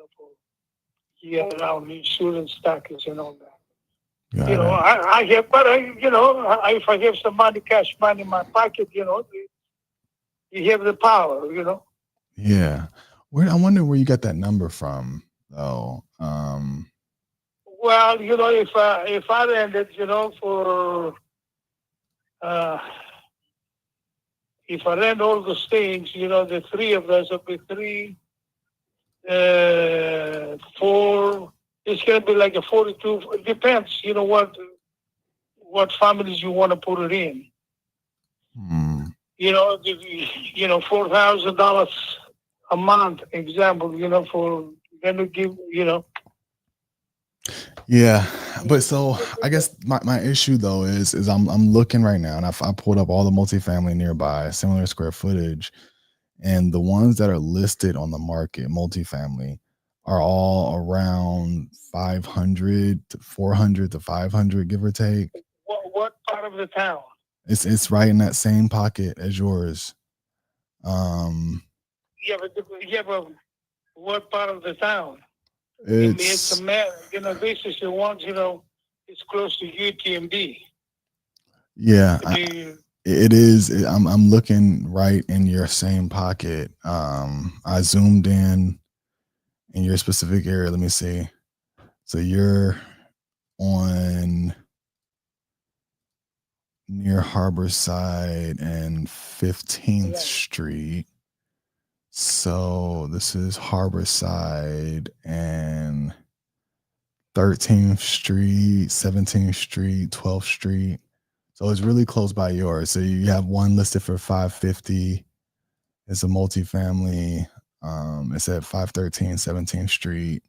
year-round insurance, taxes, and all that. I have, but if I have some money, cash money in my pocket, you have the power, Yeah. I wonder where you got that number from, though. Well, if I rent it, for if I rent all those things, the three of us will be 3, 4. It's gonna be like a 42. It depends, what families you want to put it in. $4,000 a month, example, for them to give, Yeah, but so I guess my issue though is I'm looking right now, and I pulled up all the multifamily nearby, similar square footage, and the ones that are listed on the market, multifamily, are all around 500 to 400 to 500, give or take. What part of the town? It's right in that same pocket as yours. Yeah, but what part of the town? It's a man, this is the ones, it's close to UTMB. yeah, it is. I'm looking right in your same pocket. I zoomed in your specific area. Let me see. So you're on near Harborside and 15th Street. So this is Harborside and 13th Street, 17th Street, 12th Street. So it's really close by yours. So you have one listed for 550. It's a multifamily. It's at 513 17th Street.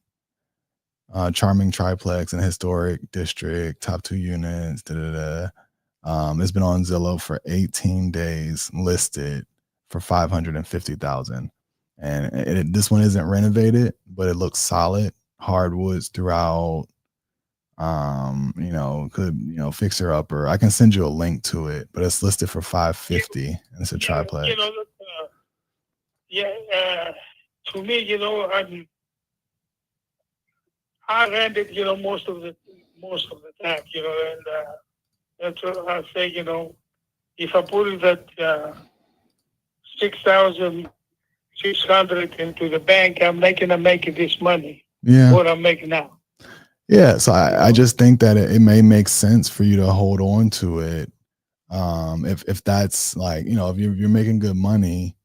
Charming triplex in a historic district, top 2 units. It's been on Zillow for 18 days, listed for $550,000. And this one isn't renovated, but it looks solid. Hardwoods throughout. Could fixer upper. I can send you a link to it, but it's listed for $550, and it's a triplex. To me, I rented, most of the time, and that's what I say, if I put it at 6,600 into the bank, I'm not gonna make this money. Yeah, what I'm making now. Yeah, so I just think that it may make sense for you to hold on to it. If that's like, if you're making good money,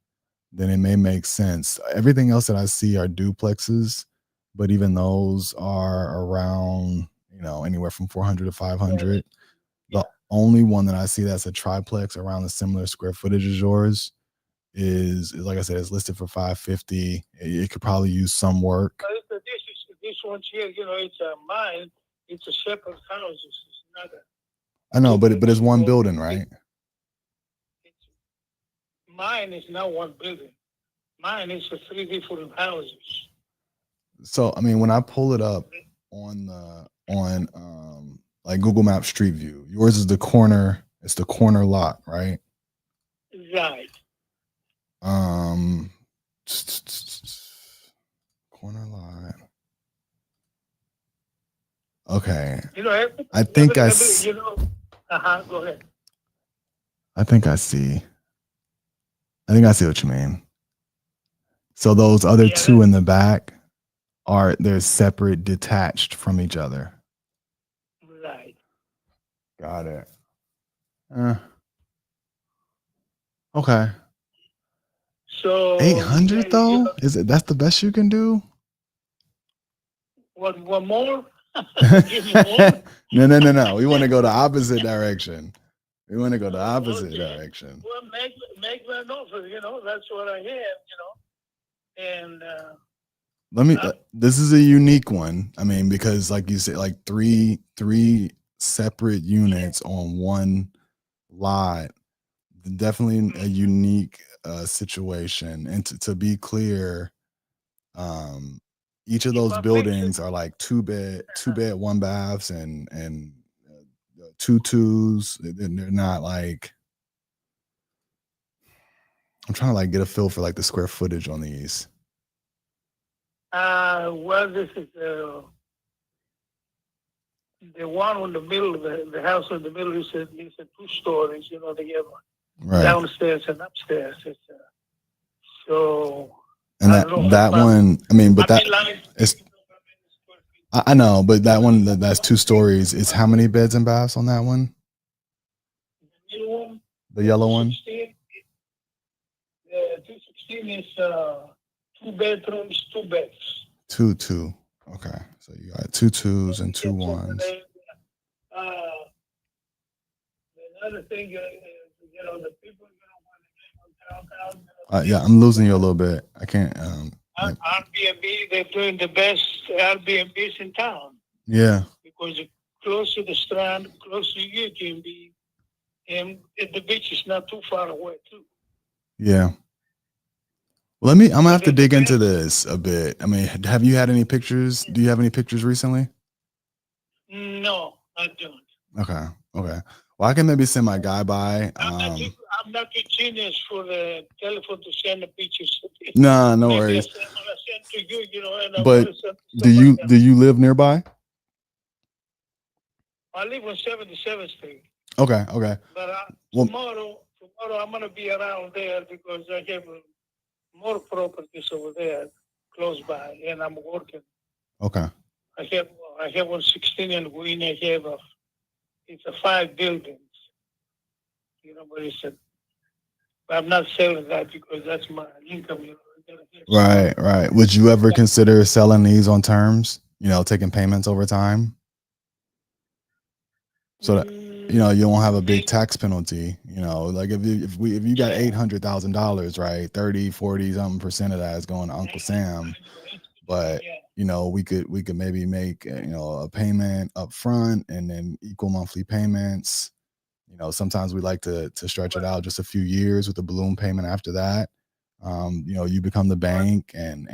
then it may make sense. Everything else that I see are duplexes, but even those are around, anywhere from 400 to 500. The only one that I see that's a triplex around a similar square footage as yours is like I said, it's listed for 550. It could probably use some work. This one's here, it's a mine. It's a separate houses. It's not I know, but it's one building, right? Mine is not one building. Mine is 3 different houses. So I mean, when I pull it up on like Google Maps Street View, yours is the corner. It's the corner lot, right? Right. Corner lot. Okay. I think I see. Go ahead. I think I see what you mean. So those other two in the back they're separate, detached from each other. Right. Got it. Okay. So 800 though? That's the best you can do? What, one more? No. We want to go the opposite direction. Direction. Well, make an offer, that's what I have, and let me this is a unique one. I mean, because like you said, like three separate units on one lot, definitely a unique situation. And to be clear, each of those buildings are like two bed, 1 baths and 2 2s. They're not like, I'm trying to like get a feel for like the square footage on these. Well, this is the one in the middle, the house in the middle is a 2 stories, they have downstairs and upstairs. And that one, I mean, but it's, I know, but that one, that's 2 stories. It's how many beds and baths on that one? The yellow one? 16 is 2 bedrooms, 2 beds. 2-2. Okay, so you got 2 2s and 2 1s. Another thing, the people, downtown. Yeah, I'm losing you a little bit. I can't. Airbnb, they're doing the best Airbnbs in town. Yeah. Because you're close to the strand, close to you can be, and the beach is not too far away too. Yeah. Well, I'm gonna have to dig into this a bit. I mean, have you had any pictures? Do you have any pictures recently? No, I don't. Okay. Well, I can maybe send my guy by. I'm not too genius for the telephone to send the pictures. No worries. I'm gonna send to you, and But do you live nearby? I live on 77th Street. Okay. But tomorrow I'm gonna be around there because I have more properties over there close by, and I'm working. Okay. I have on 16 and Green. I have it's 5 buildings. But I'm not selling that because that's my income. Right. Would you ever consider selling these on terms? Taking payments over time, so that you don't have a big tax penalty. Like if you got $800,000, right, 30-40 something percent of that is going to Uncle Sam. But we could maybe make a payment up front and then equal monthly payments. Sometimes we like to stretch it out just a few years with a balloon payment after that. You become the bank and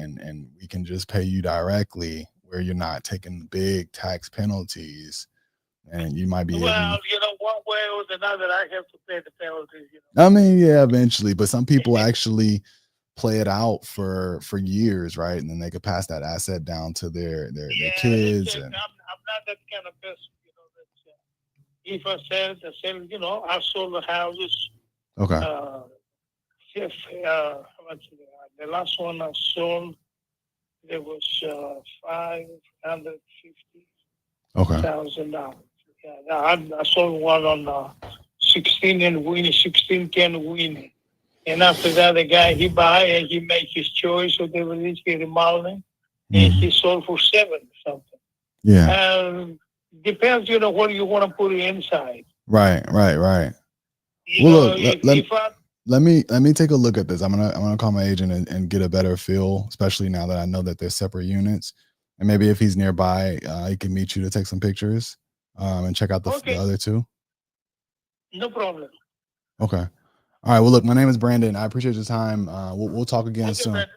we can just pay you directly where you're not taking big tax penalties, and you might be able. Well, one way or another, I have to pay the penalties. I mean, yeah, eventually, but some people actually play it out for years, right? And then they could pass that asset down to their kids. I'm not that kind of person. If I sell, I sold the houses. Okay. The last one I sold, there was $550,000. Yeah, I sold one on 16 and Winnie, 1610 Winnie. And after that, the guy, he buy and he make his choice, whatever it is, he remodeling, and he sold for 7 something. Yeah. Depends, what you want to put inside. Right. Well, look, let me take a look at this. I'm gonna call my agent and get a better feel, especially now that I know that they're separate units. And maybe if he's nearby, he can meet you to take some pictures and check out the other 2. No problem. Okay. All right. Well, look, my name is Brandon. I appreciate your time. We'll talk again soon. Brandon.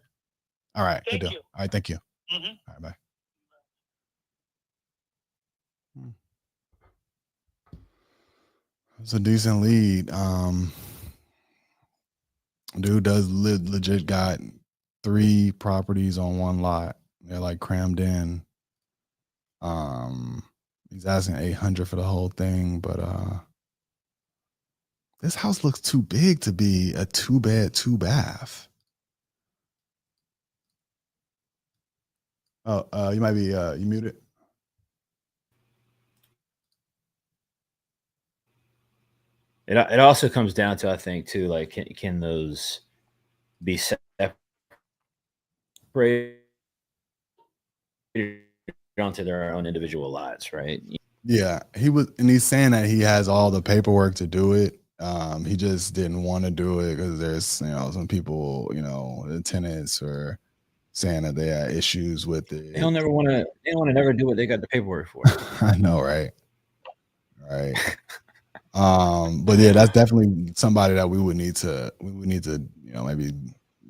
All right. Thank Good deal. you. All right. Thank you. Mm-hmm. All right. Bye. It's a decent lead. Dude does legit got 3 properties on one lot. They're like crammed in. He's asking $800 for the whole thing, but this house looks too big to be a 2-bed, 2-bath. Oh, you might be you muted. It also comes down to, I think, too, like can those be separated onto their own individual lots, right? Yeah, he's saying that he has all the paperwork to do it. He just didn't want to do it because there's some people, the tenants are saying that they had issues with it. They don't want to never do what they got the paperwork for. I know, right? But yeah, that's definitely somebody that we would need to maybe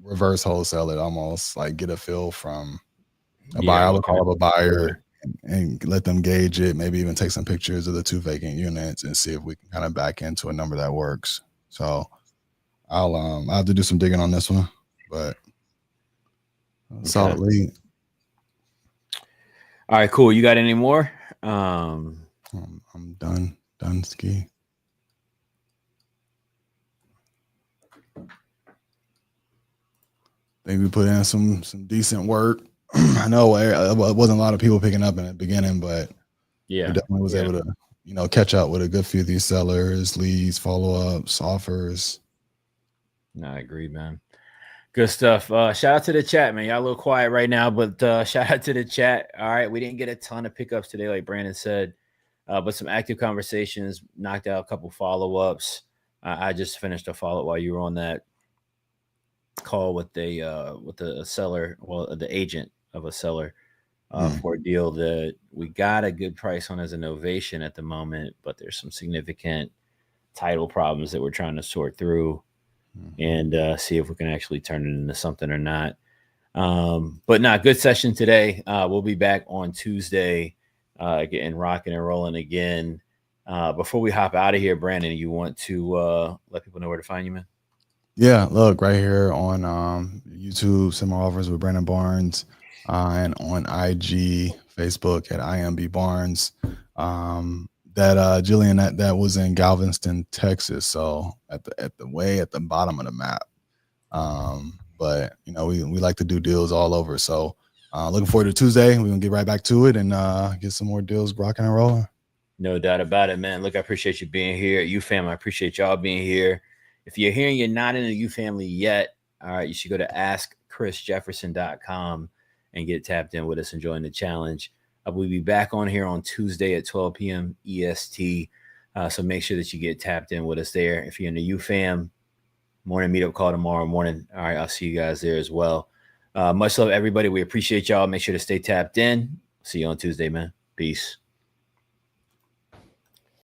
reverse wholesale it, almost like get a feel from a buyer. I would call up a buyer and let them gauge it, maybe even take some pictures of the 2 vacant units and see if we can kind of back into a number that works. So I'll have to do some digging on this one, but solid lead. All right, cool. You got any more? I'm done ski. I think we put in some decent work. I know it wasn't a lot of people picking up in the beginning, but we definitely was able to, catch up with a good few of these sellers, leads, follow-ups, offers. No, I agree, man. Good stuff. Shout out to the chat, man. Y'all a little quiet right now, but shout out to the chat. All right, we didn't get a ton of pickups today, like Brandon said, but some active conversations. Knocked out a couple follow-ups. I just finished a follow-up while you were on that call with the seller, well, the agent of a seller for a deal that we got a good price on as an ovation at the moment, but there's some significant title problems that we're trying to sort through and see if we can actually turn it into something or not. But not good session today. We'll be back on Tuesday, getting rocking and rolling again. Before we hop out of here, Brandon, you want to let people know where to find you, man? Yeah, look right here on YouTube, Similar Offers with Brandon Barnes, and on IG, Facebook at IMB Barnes. That Jillian, that was in Galveston, Texas, so at the bottom of the map. But you know, we like to do deals all over. So looking forward to Tuesday. We're gonna get right back to it and get some more deals rocking and rolling. No doubt about it, man. Look, I appreciate you being here. You family, I appreciate y'all being here. If you're here and you're not in the U family yet, all right, you should go to askchrisjefferson.com and get tapped in with us and join the challenge. We'll be back on here on Tuesday at 12 p.m. EST. So make sure that you get tapped in with us there. If you're in the U fam, morning meetup call tomorrow morning. All right, I'll see you guys there as well. Much love, everybody. We appreciate y'all. Make sure to stay tapped in. See you on Tuesday, man. Peace.